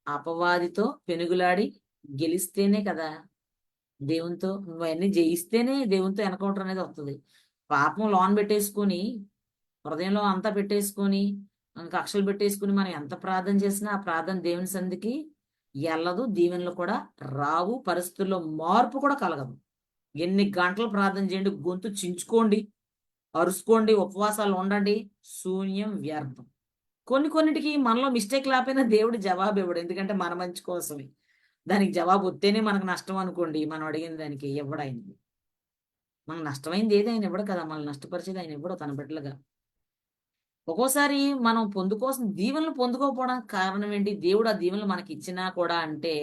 [SPEAKER 1] అపవాదితో పెనుగులాడి గెలిస్తేనే కదా దేవునితో. నువ్వు అవన్నీ జయిస్తేనే దేవునితో ఎన్కౌంటర్ అనేది వస్తుంది. పాపం లోన్ పెట్టేసుకొని, హృదయంలో అంతా పెట్టేసుకొని, కక్షలు పెట్టేసుకుని మనం ఎంత ప్రార్థన చేసినా ఆ ప్రార్థన దేవుని సంధికి ఎల్లదు. దీవెనలు కూడా రావు. పరిస్థితుల్లో మార్పు కూడా కలగదు. ఎన్ని గంటలు ప్రార్థన చేయండి, గొంతు చించుకోండి, అరుసుకోండి, ఉపవాసాలు ఉండండి, శూన్యం, వ్యర్థం. కొన్నిటికి మనలో మిస్టేక్ లేకపోయినా దేవుడు జవాబు ఇవ్వడు. ఎందుకంటే మన మంచి కోసమే. దానికి జవాబు వస్తేనే మనకు నష్టం అనుకోండి. మనం అడిగిన దానికి ఇవ్వడాయింది. మనకు నష్టమైంది ఏది ఆయన ఇవ్వడు కదా. మనల్ని నష్టపరిచేది ఆయన ఇవ్వడు తన బిడ్డలుగా. ఒక్కోసారి మనం దీవెనలు పొందుకోకపోవడానికి కారణం ఏంటి? దేవుడు ఆ దీవెనలు మనకి ఇచ్చినా కూడా అంటే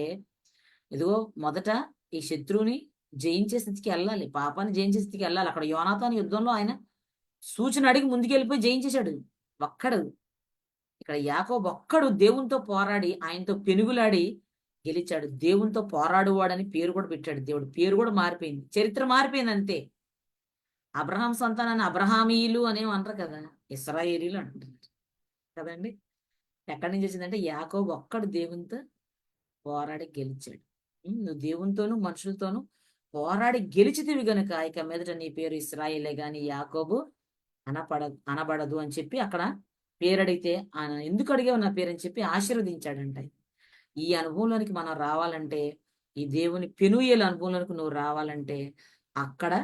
[SPEAKER 1] ఇదిగో మొదట ఈ శత్రువుని జయించే స్థితికి వెళ్ళాలి. పాపాన్ని జయించే స్థితికి వెళ్ళాలి. అక్కడ యోనాతాను యుద్ధంలో ఆయన సూచన అడిగి ముందుకెళ్ళిపోయి జయించేశాడు ఒక్కడు. ఇక్కడ యాకోబు ఒక్కడు దేవునితో పోరాడి ఆయనతో పెనుగులాడి గెలిచాడు. దేవునితో పోరాడువాడని పేరు కూడా పెట్టాడు దేవుడు. పేరు కూడా మారిపోయింది. చరిత్ర మారిపోయింది అంతే. అబ్రహాం సంతానాన్ని అబ్రహామీయులు అనేవి అంటారు కదా, ఇశ్రాయేలీలు అంటున్నారు కదండి. ఎక్కడి నుంచి వచ్చిందంటే యాకోబు ఒక్కడు దేవునితో పోరాడి గెలిచాడు. నువ్వు దేవునితోనూ మనుషులతోనూ పోరాడి గెలిచితివి గనుక ఇక మీదట నీ పేరు ఇశ్రాయేలే గాని యాకోబు అనబడదు అని చెప్పి అక్కడ పేరు అడిగితే ఆయన ఎందుకు అడిగావు నా పేరు అని చెప్పి ఆశీర్వదించాడంట. ఈ అనుభవంలోనికి మనం రావాలంటే, ఈ దేవుని పెనూయేలు అనుభవంలోనికి నువ్వు రావాలంటే అక్కడ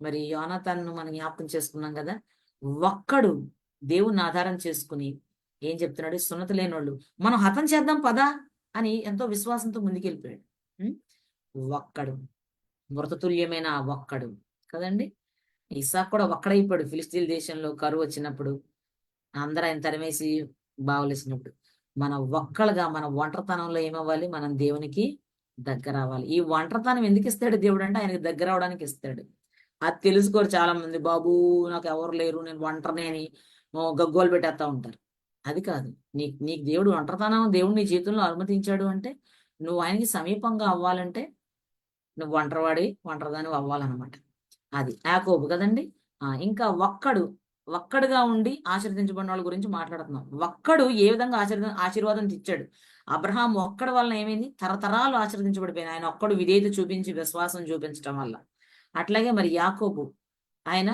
[SPEAKER 1] మరి యోనాతాను మనం జ్ఞాపకం చేసుకున్నాం కదా. ఒక్కడు దేవుని ఆధారం చేసుకుని ఏం చెప్తున్నాడు? సున్నతి లేనోళ్ళు మనం హతం చేద్దాం పదా అని ఎంతో విశ్వాసంతో ముందుకెళ్ళిపోయాడు. ఒక్కడు, మృతతుల్యమైన ఒక్కడు కదండి. ఇస్సాకు కూడా ఒక్కడైపోయాడు. ఫిలిస్తీన్ దేశంలో కరువు వచ్చినప్పుడు అందరూ ఆయన తరిమేసి బావలేసినప్పుడు మన ఒక్కలుగా మన ఒంటరితనంలో ఏమవ్వాలి? మనం దేవునికి దగ్గర అవ్వాలి. ఈ ఒంటరితనం ఎందుకు ఇస్తాడు దేవుడు అంటే ఆయనకి దగ్గర అవడానికి ఇస్తాడు. అది తెలుసుకోరు చాలా మంది. బాబు నాకు ఎవరు లేరు, నేను ఒంటరిని అని గగ్గోలు పెట్టేస్తా ఉంటారు. అది కాదు. నీకు దేవుడు ఒంటరితనం దేవుడు నీ జీవితంలో అనుమతించాడు అంటే నువ్వు ఆయనకి సమీపంగా అవ్వాలంటే నువ్వు ఒంటరిదాని అవ్వాలన్నమాట. అది యాకోబు కదండి. ఇంకా ఒక్కడుగా ఉండి ఆశీర్వదించబడిన వాళ్ళ గురించి మాట్లాడుతున్నాం. ఒక్కడు ఏ విధంగా ఆశీర్వాదం తెచ్చాడు? అబ్రహాం ఒక్కడి వల్ల ఏమైంది? తరతరాలు ఆశీర్వదించబడిపోయింది. ఆయన ఒక్కడు విధేయత చూపించి విశ్వాసం చూపించడం వల్ల. అట్లాగే మరి యాకోబు ఆయన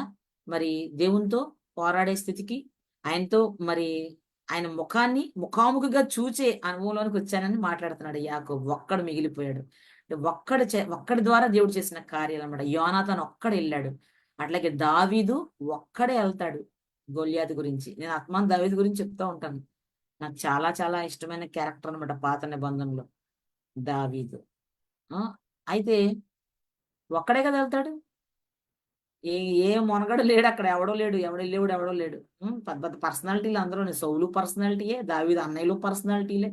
[SPEAKER 1] మరి దేవునితో పోరాడే స్థితికి, ఆయనతో మరి ఆయన ముఖాముఖిగా చూచే అనుభవంలోనికి వచ్చానని మాట్లాడుతున్నాడు యాకోబు. ఒక్కడు మిగిలిపోయాడు. ఒక్కడి ద్వారా దేవుడు చేసిన కార్యాలు అన్నమాట. యోనాతాను ఒక్కడు వెళ్ళాడు. అట్లాగే దావీదు ఒక్కడే వెళ్తాడు గొల్యాతు గురించి. నేను ఆత్మాన్ దావీదు గురించి చెప్తా ఉంటాను. నాకు చాలా చాలా ఇష్టమైన క్యారెక్టర్ అనమాట పాత నిబంధనలో దావీదు. ఆ అయితే ఒక్కడే కదా వెళ్తాడు. ఏ ఏ మొనగడు లేడు అక్కడ, ఎవడో లేడు, ఎవడెళ్ళేవాడు ఎవడో లేడు. పెద్ద పెద్ద పర్సనాలిటీలు అందరూ, సౌలు పర్సనాలిటీయే, దావీదు అన్నయ్యలు పర్సనాలిటీలే.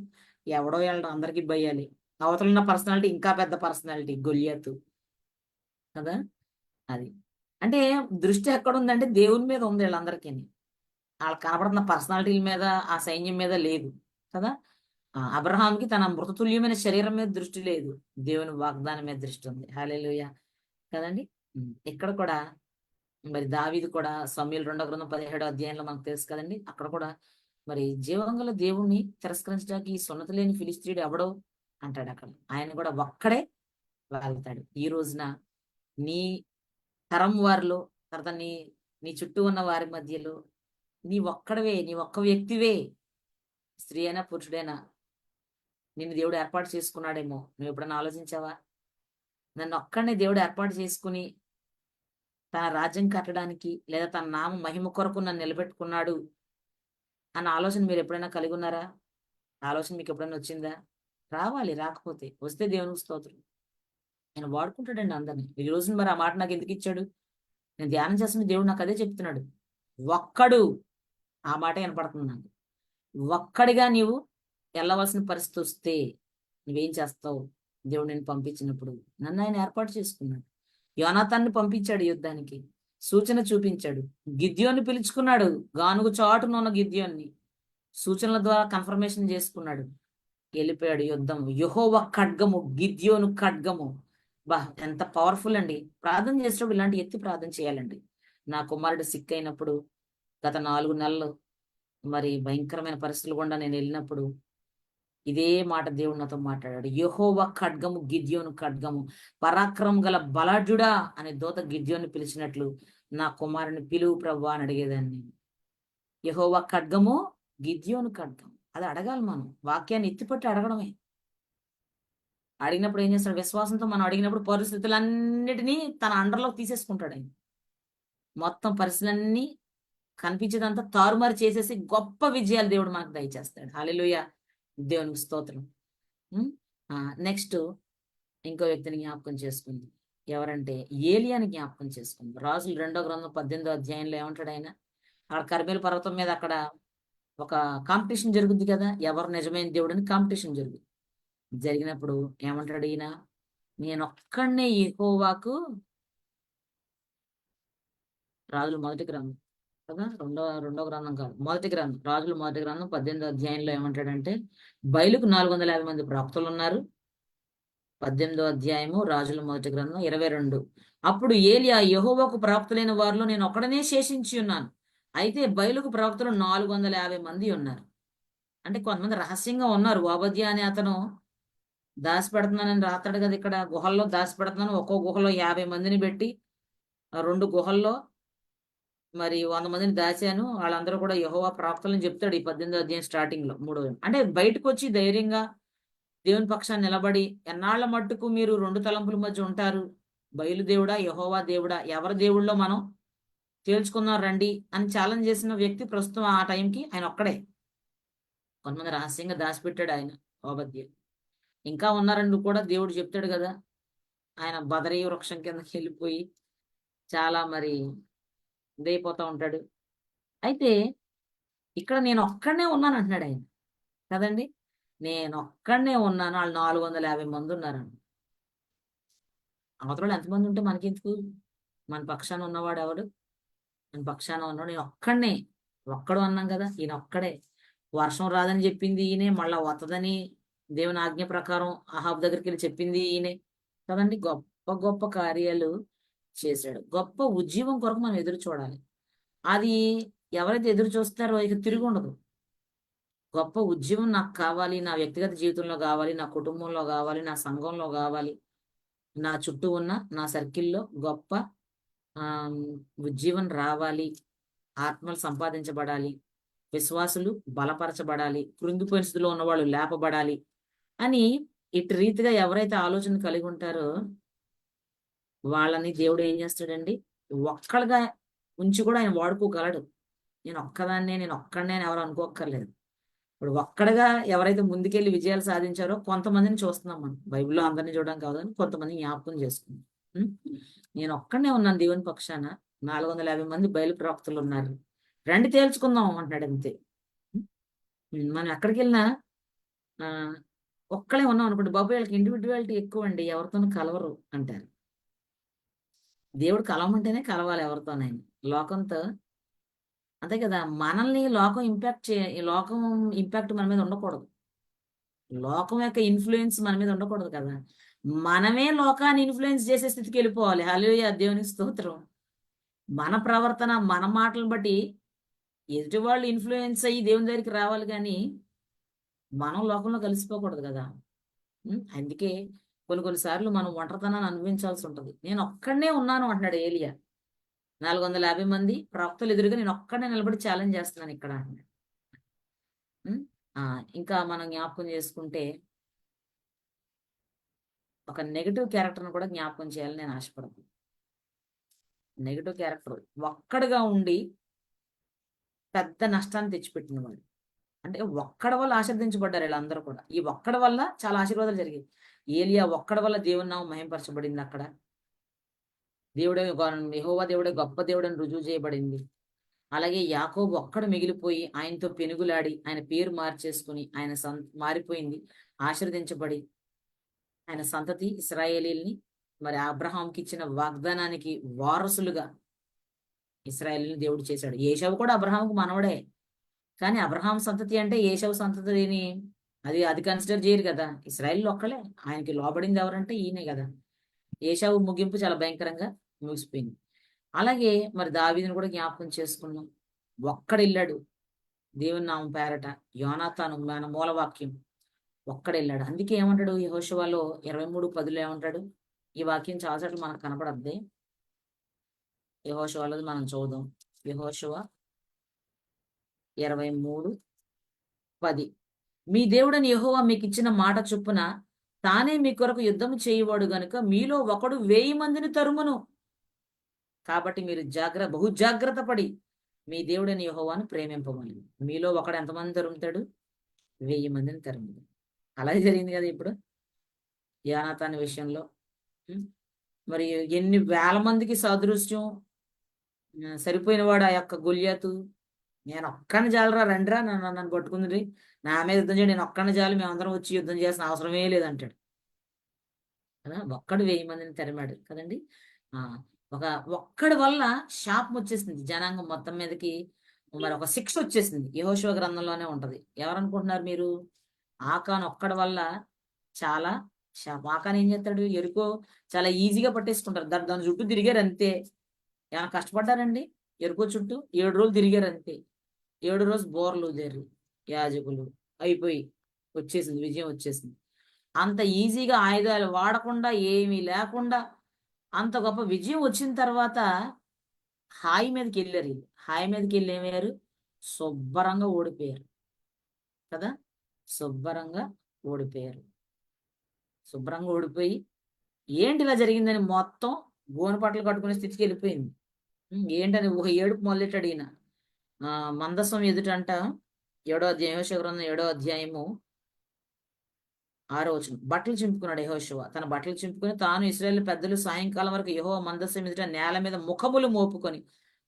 [SPEAKER 1] ఎవడో వెళ్ళడం అందరికి భయ్యాలి. అవతల ఉన్న పర్సనాలిటీ ఇంకా పెద్ద పర్సనాలిటీ గొల్యాతు కదా. అది అంటే దృష్టి ఎక్కడ ఉందంటే దేవుని మీద ఉంది వీళ్ళందరికీ. వాళ్ళకి కనబడుతున్న పర్సనాలిటీల మీద, ఆ సైన్యం మీద లేదు కదా. అబ్రహాంకి తన మృతతుల్యమైన శరీరం మీద దృష్టి లేదు, దేవుని వాగ్దానం మీద దృష్టి ఉంది. హల్లెలూయా కదండి. ఇక్కడ కూడా మరి దావీదు కూడా సమూయేలు 2 అధ్యాయంలో మనకు తెలుసు కదండి. అక్కడ కూడా మరి జీవంగల దేవుణ్ణి తిరస్కరించడానికి ఈ సున్నతి లేని ఫిలిస్తీయుడు ఎవడో అంటాడు. అక్కడ ఆయన కూడా ఒక్కడే వెళ్తాడు. ఈ రోజున నీ తరం వారిలో, తర్వాత నీ నీ చుట్టూ ఉన్న వారి మధ్యలో నీ ఒక్కడవే, నీ ఒక్క వ్యక్తివే, స్త్రీ అయినా పురుషుడైనా, నిన్ను దేవుడు ఏర్పాటు చేసుకున్నాడేమో. నువ్వు ఎప్పుడైనా ఆలోచించావా? నన్ను ఒక్కడిని దేవుడు ఏర్పాటు చేసుకుని తన రాజ్యం కట్టడానికి, లేదా తన నామ మహిమ కొరకు నన్ను నిలబెట్టుకున్నాడు అన్న ఆలోచన మీరు ఎప్పుడైనా కలిగి ఉన్నారా? ఆలోచన మీకు ఎప్పుడైనా వచ్చిందా? రావాలి. రాకపోతే వస్తే దేవునికి స్తోత్రం. ఆయన వాడుకుంటాడండి అందరినీ. ఈ రోజున మరి ఆ మాట నాకు ఎందుకు ఇచ్చాడు? నేను ధ్యానం చేస్తున్న దేవుడు నాకు అదే చెప్తున్నాడు. ఒక్కడు, ఆ మాట వినపడుతుంది నాకు. ఒక్కడిగా నీవు వెళ్ళవలసిన పరిస్థితి వస్తే నువ్వేం చేస్తావు? దేవుడు నేను పంపించినప్పుడు నన్ను ఆయన ఏర్పాటు చేసుకున్నాడు. యోనాతాన్ని పంపించాడు యుద్ధానికి, సూచన చూపించాడు. గిద్యోన్ని పిలుచుకున్నాడు, గానుగు చాటున ఉన్న గిద్యోన్ని సూచనల ద్వారా కన్ఫర్మేషన్ చేసుకున్నాడు. వెళ్ళిపోయాడు యుద్ధం. యెహోవా ఖడ్గము, గిద్యోను ఖడ్గము. బా ఎంత పవర్ఫుల్ అండి. ప్రార్థన చేసేటప్పుడు ఇలాంటి ఎత్తి ప్రార్థన చేయాలండి. నా కుమారుడు సిక్ అయినప్పుడు, గత 4 నెలలు మరి భయంకరమైన పరిస్థితులు గుండా నేను వెళ్ళినప్పుడు ఇదే మాట దేవుడు నాతో మాట్లాడాడు. యెహోవా ఖడ్గము, గిద్యోను ఖడ్గము, పరాక్రమం గల బలాఢ్యుడా అనే దూత గిద్యోను పిలిచినట్లు నా కుమారుని పిలువు ప్రభువా అని అడిగేదాన్ని. యెహోవా ఖడ్గము, గిద్యోను ఖడ్గం. అది అడగాలి మనం. వాక్యాన్ని ఎత్తిపట్టి అడగడమే. అడిగినప్పుడు ఏం చేస్తాడు? విశ్వాసంతో మనం అడిగినప్పుడు పరిస్థితులన్నిటినీ తన అండర్లో తీసేసుకుంటాడు ఆయన. మొత్తం పరిస్థితులన్నీ కనిపించేదంతా తారుమారు చేసేసి గొప్ప విజయాలు దేవుడు మనకు దయచేస్తాడు. హల్లెలూయా, దేవునికి స్తోత్రం. నెక్స్ట్ ఇంకో వ్యక్తిని జ్ఞాపకం చేసుకుంది. ఎవరంటే ఏలియాని జ్ఞాపకం చేసుకుంది. రాజులు 2 అధ్యాయంలో ఏమంటాడు ఆయన? అక్కడ కర్మేలు పర్వతం మీద అక్కడ ఒక కాంపిటీషన్ జరుగుద్ది కదా, ఎవరు నిజమైన దేవుడు అని కాంపిటీషన్ జరిగినప్పుడు ఏమంటాడు ఈయన? నేనొక్కడినే యెహోవాకు, రాజులు మొదటి గ్రంథం కదా, రెండో గ్రంథం కాదు, మొదటి గ్రంథం, రాజులు మొదటి గ్రంథం 18 అధ్యాయంలో ఏమంటాడంటే, బయలుకు 450 మంది ప్రవక్తలు ఉన్నారు. 18 అధ్యాయము రాజుల మొదటి గ్రంథం 22. అప్పుడు ఏలియా, యెహోవాకు ప్రవక్తలైన వారిలో నేను ఒక్కడనే శేషించి ఉన్నాను, అయితే బయలుకు ప్రవక్తలు 450 మంది ఉన్నారు. అంటే కొంతమంది రహస్యంగా ఉన్నారు. ఓబద్యా అనే అతను దాచి పెడుతున్నానని రాస్తాడు కదా, ఇక్కడ గుహల్లో దాచి పెడుతున్నాను, ఒక్కో గుహలో 50 మందిని పెట్టి 2 గుహల్లో మరి 100 మందిని దాచాను, వాళ్ళందరూ కూడా యెహోవా ప్రవక్తలని చెప్తాడు ఈ 18 అధ్యాయం స్టార్టింగ్ లో 3వ. అంటే బయటకు వచ్చి ధైర్యంగా దేవుని పక్షాన్ని నిలబడి, ఎన్నాళ్ల మట్టుకు మీరు 2 తలంపుల మధ్య ఉంటారు, బయలు దేవుడా యెహోవా దేవుడా, ఎవరి దేవుళ్ళో మనం తేల్చుకుందాం రండి అని ఛాలెంజ్ చేసిన వ్యక్తి ప్రస్తుతం ఆ టైంకి ఆయన ఒక్కడే. కొంతమంది రహస్యంగా దాచిపెట్టాడు ఆయన ఓబద్య. ఇంకా ఉన్నారని కూడా దేవుడు చెప్తాడు కదా. ఆయన బదరీ వృక్షం కిందకి వెళ్ళిపోయి చాలా మరి ఇదైపోతా ఉంటాడు. అయితే ఇక్కడ నేను ఒక్కడనే ఉన్నాను అంటున్నాడు ఆయన కదండి. నేను ఒక్కడనే ఉన్నాను, వాళ్ళు 450 మంది ఉన్నారండి. అవతల ఎంతమంది ఉంటే మనకెందుకు? మన పక్షాన ఉన్నవాడు ఎవడు? మన పక్షాన ఉన్నాడు. నేను ఒక్కడనే, ఒక్కడు అన్నాం కదా, ఈయన ఒక్కడే. వర్షం రాదని చెప్పింది ఈయనే, మళ్ళా వత్తదని దేవుని ఆజ్ఞ ప్రకారం అహాబ్ దగ్గరికి వెళ్ళి చెప్పింది ఈయనే కదండి. గొప్ప గొప్ప కార్యాలు చేశాడు. గొప్ప ఉజ్జీవం కొరకు మనం ఎదురు చూడాలి. అది ఎవరైతే ఎదురు చూస్తారో ఇక తిరిగి ఉండదు. గొప్ప ఉద్యమం నాకు కావాలి, నా వ్యక్తిగత జీవితంలో కావాలి, నా కుటుంబంలో కావాలి, నా సంఘంలో కావాలి, నా చుట్టూ ఉన్న నా సర్కిల్లో గొప్ప ఉజ్జీవం రావాలి, ఆత్మలు సంపాదించబడాలి, విశ్వాసులు బలపరచబడాలి, కృంగిపోయిన స్థితిలో ఉన్నవాళ్ళు లేపబడాలి అని ఇటు రీతిగా ఎవరైతే ఆలోచన కలిగి ఉంటారో వాళ్ళని దేవుడు ఏం చేస్తాడండి? ఒక్కడుగా ఉంచి కూడా ఆయన వాడుకోగలడు. నేను ఒక్కడినే అని ఎవరు అనుకోక్కర్లేదు. ఇప్పుడు ఒక్కడిగా ఎవరైతే ముందుకెళ్ళి విజయాలు సాధించారో కొంతమందిని చూస్తున్నాం మనం. బైబిల్‌లో అందరిని చూడడం కాదు కానీ కొంతమందిని జ్ఞాపకం చేసుకున్నాం. హ్మ్. నేను ఒక్కడినే ఉన్నాను దేవుని పక్షాన. 450 మంది బయలు ప్రవక్తలు ఉన్నారు. రండి తేల్చుకుందాం అంటున్నాడు అంతే. మనం ఎక్కడికెళ్ళినా ఒక్కళ్ళే ఉన్నాం అనుకోండి, బాబోయ్! వీళ్ళకి ఇండివిడ్యువాలిటీ ఎక్కువండి. ఎవరితోనూ కలవరు అంటారు. దేవుడు కలవమంటేనే కలవాలి ఎవరితోనైనా. లోకంతో అంతే కదా! మనల్ని లోకం ఈ లోకం ఇంపాక్ట్ మన మీద ఉండకూడదు. లోకం యొక్క ఇన్‌ఫ్లూయెన్స్ మన మీద ఉండకూడదు కదా! మనమే లోకాన్ని ఇన్‌ఫ్లూయెన్స్ చేసే స్థితికెళ్ళిపోవాలి. హల్లెలూయా! దేవునికి స్తోత్రం. మన ప్రవర్తన, మన మాటలను బట్టి ఎదుటి వాళ్ళు ఇన్‌ఫ్లూయెన్స్ అయ్యి దేవుని దగ్గరికి రావాలి గానీ, మనం లోకంలో కలిసిపోకూడదు గదా! అందుకే కొన్ని కొన్ని సార్లు మనం ఒంటరితనాన్ని అనుభవించాల్సి ఉంటది. నేనొక్కడినే ఉన్నాను అంటున్నాడు ఏలీయా. 450 మంది ప్రవక్తలు ఎదురుగా నేనొక్కడినే నిలబడి ఛాలెంజ్ చేస్తున్నానిక్కడ అంటున్నాడు. హ్మ్. ఆ! ఇంకా మనం జ్ఞాపకం చేసుకుంటే, ఒక నెగెటివ్ క్యారెక్టర్‌ని కూడా జ్ఞాపకం చేయాలని నేను ఆశపడుతున్నాను. నెగెటివ్ క్యారెక్టర్ ఒక్కడుగా ఉండి పెద్ద నష్టాన్ని తెచ్చిపెట్టినవాడు. అంటే ఒక్కడి వల్ల ఆశీర్వదించబడ్డారు ఈళ్ళందరూ కూడా. ఈ ఒక్కడి వల్ల చాలా ఆశీర్వాదాలు జరిగాయి. ఏలీయా ఒక్కడి వల్ల దేవుని నామం మహిమపరచబడిందక్కడ. దేవుడే యెహోవా దేవుడే గొప్ప దేవుడని రుజువు చేయబడింది. అలాగే యాకోబు ఒక్కడు మిగిలిపోయి ఆయనతో పెనుగులాడి, ఆయన పేరు మార్చేసుకొని, ఆయన మారిపోయింది. ఆశీర్వదించబడి, ఆయన సంతతి ఇశ్రాయేలీయుల్ని మరి అబ్రాహాంకిచ్చిన వాగ్దానానికి వారసులుగా ఇశ్రాయేలీయుల్ని దేవుడు చేశాడు. ఏశావు కూడా అబ్రాహాముకు మనవడే. కానీ అబ్రహాం సంతతి అంటే ఏశావు సంతతిని అది కన్సిడర్ చేయరు కదా! ఇశ్రాయేలీయులు ఒక్కళ్ళే. ఆయనకి లోబడింది ఎవరంటే ఈయనే గదా! ఏశావు ముగింపు చాలా భయంకరంగా ముగిసిపోయింది. అలాగే మరి దావీదుని కూడా జ్ఞాపకం చేసుకున్నాం. ఒక్కడెళ్ళాడు దేవుని నామం పేరట. యోనాతాను మన మూలవాక్యం. ఒక్కడెళ్ళాడు. అందుకే ఏమంటాడు యెహోషువలో 23:10లో ఏమంటాడు? ఈ వాక్యం చాలా సార్లు మనకు కనపడద్ది. యెహోషువలోది మనం చూద్దాం. యెహోషువ 23:10 మీ దేవుడైన యెహోవా మీకిచ్చిన మాట చొప్పున తానే మీ కొరకు యుద్ధము చేయువాడు గనుక మీలో ఒకడు 1000 మందిని తరుమును. కాబట్టి మీరు బహు జాగ్రత్త పడి మీ దేవుడైన యెహోవాను ప్రేమింపవలెను. మీలో ఒకడు ఎంతమందిని తరుముతాడు? 1000 మందిని తరుముతాడు. అలాగే జరిగింది కదా ఇప్పుడు యోనాతాను విషయంలో. హ్మ్. మరి ఎన్ని వేల మందికి సాదృశ్యం సరిపోయినవాడు ఆ యొక్క గొల్యాతు. నేనొక్కడిని చాలురా రండిరా నన్ను పట్టుకుందురి. నా మీద యుద్ధం చేయండి. నేనొక్కడిని చాలు మేమందరం వచ్చి యుద్ధం చేయాల్సిన అవసరమే లేదంటాడు. కదా! ఒక్కడు 1000 మందిని తరిమాడు కదండీ! ఆ! ఒక్కడి వల్ల శాపమొచ్చేసింది జనాంగం మొత్తం మీదకి. మరి ఒక శిక్షొచ్చేసింది. యెహోషువ గ్రంథంలోనే ఉంటది. ఎవరనుకుంటున్నారు మీరు? ఆకాను ఒక్కడి వల్ల చాలా ఆకాను ఏం చేస్తాడు? యెరికో చాలా ఈజీగా పట్టేసుకుంటారు. దాని చుట్టూ తిరిగారంతే. ఏమైనా కష్టపడ్డారండి? యెరికో చుట్టూ 7 రోజులు తిరిగారంతే. ఏడో రోజు బోర్లూదారు యాజకులు. అయిపోయి వచ్చేసింది. విజయం వచ్చేసింది. అంత ఈజీగా ఆయుధాలు వాడకుండా, ఏమీ లేకుండా అంత గొప్ప విజయం వచ్చిన తర్వాత హాయి మీదకెళ్లారీళ్ళు. హాయి మీదకెళ్ళి ఏమయ్యారు? శుబ్బరంగా ఓడిపోయారు. కదా! శుబ్బరంగా ఓడిపోయారు. శుభ్రంగా ఓడిపోయి ఏంటిలా జరిగిందని మొత్తం గోనె పట్టలు కట్టుకునే స్థితికెళ్ళిపోయింది. ఏంటని ఒక ఏడుపు మొదలెట్టాడు ఈయన. మందసం ఎదుటంట యెహోషువ గ్రంథం 7 అధ్యాయము 6 వచనం. బట్టలు చింపుకున్నాడు యెహోషువ. తన బట్టలు చింపుకొని తాను ఇశ్రాయేలు పెద్దలు సాయంకాలం వరకు యెహోవా మందసం ఎదుట నేల మీద ముఖములు మోపుకొని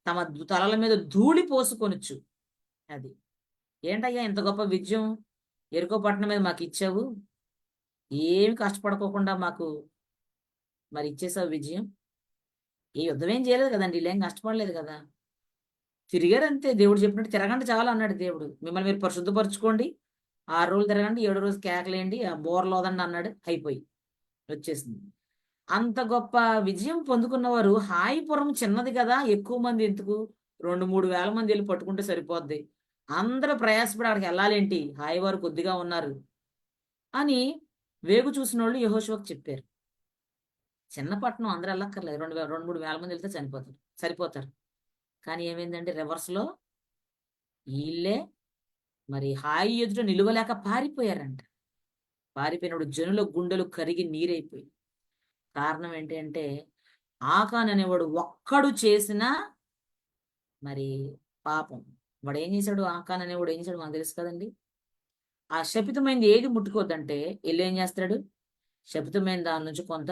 [SPEAKER 1] తమ తలల మీద ధూళి పోసుకొనొచ్చు. అది. ఏంటయ్యా ఇంత గొప్ప విజయం యెరికో పట్టణం మీద మాకిచ్చావు. ఏమి కష్టపడుకోకుండా మాకు మరి ఇచ్చేసావు విజయం. ఏ యుద్ధమేం చేయలేదు కదండీ! ఈళ్ళేం కష్టపడలేదు కదా! తిరిగారంతే. దేవుడు చెప్పినట్టు తిరగండి చాలు అన్నాడు దేవుడు. మిమ్మల్ని మీరు పరిశుద్ధపరచుకోండి. 6 రోజులు తిరగండి. 7 రోజు కేకలేయండి. బోర్లూదండి అన్నాడు. అయిపోయి. వచ్చేసింది. అంత గొప్ప విజయం పొందుకున్నవారు హాయిపురం చిన్నది కదా! ఎక్కువ మంది ఎందుకు? 2, 3 వేల మంది ఎళ్లి పట్టుకుంటే సరిపోద్ది. అందరూ ప్రయాసపడి అక్కడికెళ్ళాలేంటి? హాయి వారు కొద్దిగా ఉన్నారు. అని వేగు చూసినోళ్ళు యెహోషువకి చెప్పారు. చిన్న పట్టణం అందరూ ఎళ్ళక్కర్లేదు. 2, 3 వేల మంది ఎళ్తే సరిపోతారు. కానీ ఏమైందంటే రివర్స్‌లో ఈళ్ళే మరి హాయి ఎదుట నిలువలేక పారిపోయారంట. పారిపోయినప్పుడు జనుల గుండెలు కరిగి నీరైపోయాయి. కారణం ఏంటి అంటే ఆకాన్ అనేవాడు ఒక్కడు చేసిన మరి పాపం. వాడు ఏం చేశాడు? ఆకాన్ అనేవాడు ఏం చేశాడు మనకు తెలుసు కదండి. ఆ శపితమైంది ఏది ముట్టుకోవద్దంటే ఎల్లు ఏం చేస్తాడు? శపితమైన దాని నుంచి కొంత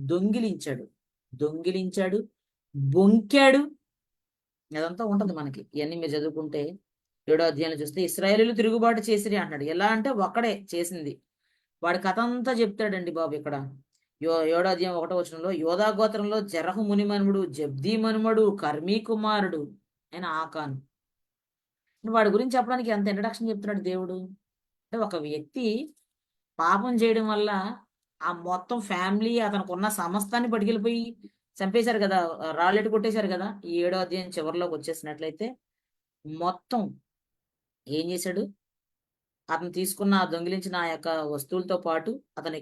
[SPEAKER 1] దొంగిలించాడు. దొంగిలించాడు, బొంకాడు. అదంతా ఉంటది మనకి. ఇవన్నీ మీరు చదువుకుంటే 7వ అధ్యాయంలో చూస్తే ఇశ్రాయేలీయులు తిరుగుబాటు చేసిరి అంటున్నాడు. ఎలా అంటే ఒక్కడే చేసింది. వాడి కథ అంతా చెప్తాడండి బాబు ఇక్కడ. 7వ అధ్యాయం 1వ వచనంలో యోధా గోత్రంలో జెరహు ముని మనుమడు, జబ్దీ మనుమడు, కర్మీ కుమారుడు ఆయన ఆకాను. వాడి గురించి చెప్పడానికి ఎంత ఇంట్రడక్షన్ చెప్తున్నాడు దేవుడు. అంటే ఒక వ్యక్తి పాపం చేయడం వల్ల ఆ మొత్తం ఫ్యామిలీ అతనికి ఉన్న సమస్తాన్ని పట్టుకెళ్ళిపోయి చంపేశారు కదా, రాళ్ళెట్టు కొట్టేశారు కదా. ఈ 7వ అధ్యాయం చివరిలోకి వచ్చేసినట్లయితే మొత్తం ఏం చేశాడు? అతను తీసుకున్న దొంగిలించిన ఆ యొక్క వస్తువులతో పాటు అతని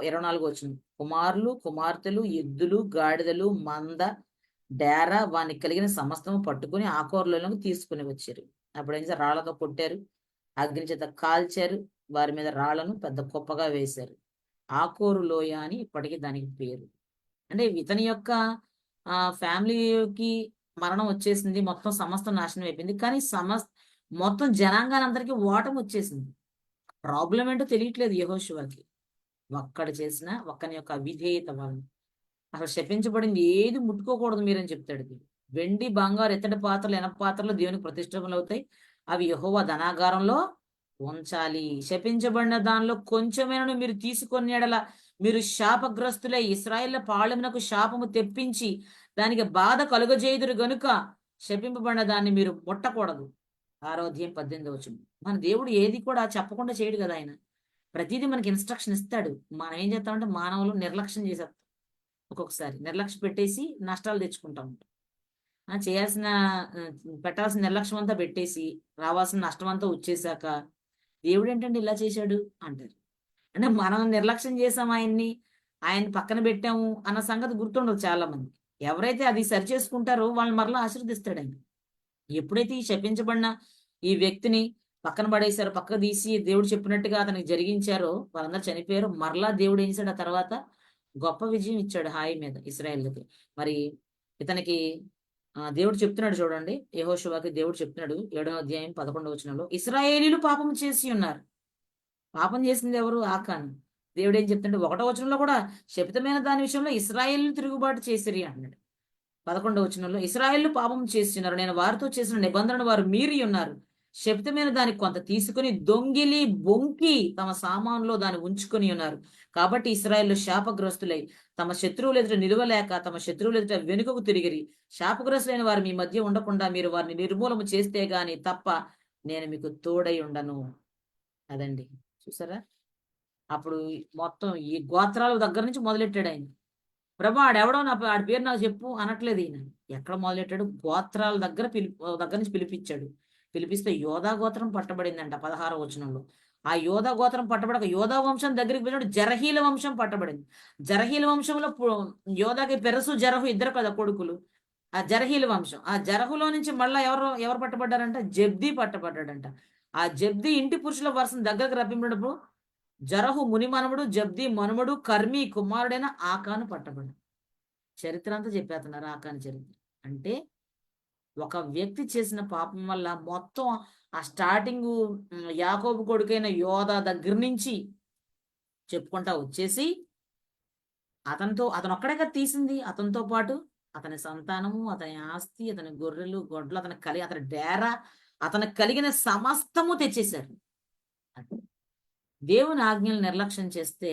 [SPEAKER 1] 24 వచ్చింది కుమారులు, కుమార్తెలు, ఎద్దులు, గాడిదలు, మంద, డేరా వానికి కలిగిన సమస్తము పట్టుకుని ఆకోరులోకి తీసుకుని వచ్చారు. అప్పుడు ఏం చేశారు? రాళ్లతో కొట్టారు, అగ్ని చేత కాల్చారు, వారి మీద రాళ్లను పెద్ద కుప్పగా వేశారు. ఆకోరు లోయ అని ఇప్పటికీ దానికి పేరు. అంటే ఇతని యొక్క ఫ్యామిలీకి మరణం వచ్చేసింది, మొత్తం సమస్తం నాశనం అయిపోయింది. కానీ మొత్తం జనాంగానందరికీ ఓటమి వచ్చేసింది. ప్రాబ్లం ఏంటో తెలియట్లేదు యెహోషువకి. ఒక్కడు చేసిన ఒక్కని యొక్క అవిధేయత వలన. అసలు శపించబడింది ఏది ముట్టుకోకూడదు మీరని చెప్తాడు. వెండి, బంగారు, ఇత్తడి పాత్రలు, ఇనప పాత్రలు దేవునికి ప్రతిష్టములు అవుతాయి. అవి యెహోవా ధనాగారంలో ఉంచాలి. శపించబడిన దానిలో కొంచెమైనా మీరు తీసుకొని ఎడల మీరు శాపగ్రస్తులై ఇశ్రాయేళ్ల పాళెమునకు శాపము తెప్పించి దానికి బాధ కలుగజేయుదురు గనుక శపింపబడిన దాన్ని మీరు ముట్టకూడదు. 6వ అధ్యాయం 18వ వచనం. మన దేవుడు ఏది కూడా చెప్పకుండా చేయడు కదా. ఆయన ప్రతిదీ మనకి ఇన్స్ట్రక్షన్ ఇస్తాడు. మనం ఏం చేస్తామంటే మానవులు నిర్లక్ష్యం చేసేస్తాం. ఒక్కొక్కసారి నిర్లక్ష్యం పెట్టేసి నష్టాలు తెచ్చుకుంటాం. చేయాల్సిన పెట్టాల్సిన నిర్లక్ష్యం అంతా పెట్టేసి రావాల్సిన నష్టం అంతా వచ్చేసాక దేవుడు ఏంటంటే ఇలా చేశాడు అంటారు. అంటే మనం నిర్లక్ష్యం చేసాం ఆయన్ని పక్కన పెట్టాము అన్న సంగతి గుర్తుండదు చాలా మంది. ఎవరైతే అది సరి చేసుకుంటారో వాళ్ళని మరలా ఆశీర్వదిస్తాడు ఆయన. ఎప్పుడైతే ఈ శపించబడిన ఈ వ్యక్తిని పక్కన పడేశారో, పక్క తీసి దేవుడు చెప్పినట్టుగా అతనికి జరిగించారో, వాళ్ళందరూ చనిపోయారు. మరలా దేవుడు ఏం చేశాడు? ఆ తర్వాత గొప్ప విజయం ఇచ్చాడు హాయి మీద ఇశ్రాయేలుకి. మరి ఇతనికి దేవుడు చెప్తున్నాడు చూడండి, యెహోషువకి దేవుడు చెప్తున్నాడు 7వ అధ్యాయం 11వ వచనంలో, ఇశ్రాయేలీయులు పాపం చేసి ఉన్నారు. పాపం చేసింది ఎవరు? ఆకాను. దేవుడు ఏం చెప్తుంటే 1వ వచనంలో కూడా శపితమైన దాని విషయంలో ఇశ్రాయేలీయులు తిరుగుబాటు చేసిరి అంటున్నాడు. 11వ వచనంలో ఇశ్రాయేలు పాపం చేస్తున్నారు, నేను వారితో చేసిన నిబంధనను వారు మీరి ఉన్నారు. శపితమైన దానికి కొంత తీసుకుని దొంగిలి బొంకి తమ సామాన్లో దాన్ని ఉంచుకొని ఉన్నారు. కాబట్టి ఇశ్రాయేలు శాపగ్రస్తులై తమ శత్రువులు ఎదుట నిలవలేక తమ శత్రువులు ఎదుట వెనుకకు తిరిగిరి. శాపగ్రస్తులైన వారు మీ మధ్య ఉండకుండా మీరు వారిని నిర్మూలన చేస్తే గాని తప్ప నేను మీకు తోడై ఉండను. అదండి, చూసారా? అప్పుడు మొత్తం ఈ గోత్రాల దగ్గర నుంచి మొదలెట్టాడు ఆయన. ప్రభు ఆడెవడో ఆడి పేరు నాకు చెప్పు అనట్లేదు ఈయన. ఎక్కడ మొదలెట్టాడు? గోత్రాల దగ్గర నుంచి పిలిపించాడు. పిలిపిస్తే యోధా గోత్రం పట్టబడిందంట 16వ వచనంలో. ఆ యోధా గోత్రం పట్టబడక యోధా వంశం దగ్గరికి వెళ్ళినప్పుడు జరహీల వంశం పట్టబడింది. జరహీల వంశంలో యోధాకి పెరసు, జరహు ఇద్దరు కదా కొడుకులు. ఆ జరహీల వంశం, ఆ జరహులో నుంచి మళ్ళా ఎవరు పట్టబడ్డారంట? జబ్దీ పట్టబడ్డాడంట. ఆ జబ్దీ ఇంటి పురుషుల వరుసను దగ్గరకు రప్పించినప్పుడు జరహు ముని మనుమడు, జబ్దీ మనుమడు, కర్మీ కుమారుడైన ఆకాను పట్టబడ్డాడు. చరిత్ర అంతా చెప్పేస్తున్నారు ఆకాను చరిత్ర. అంటే ఒక వ్యక్తి చేసిన పాపం వల్ల మొత్తం ఆ స్టార్టింగ్ యాకోబు కొడుకైన యోధా దగ్గర నుంచి చెప్పుకుంటా వచ్చేసి అతను ఒక్కడే కదా తీసింది. అతనితో పాటు అతని సంతానము, అతని ఆస్తి, అతని గొర్రెలు, గొడ్లు, అతని డేరా, అతనికి కలిగిన సమస్తము తెచ్చేశారు. దేవుని ఆజ్ఞలు నిర్లక్ష్యం చేస్తే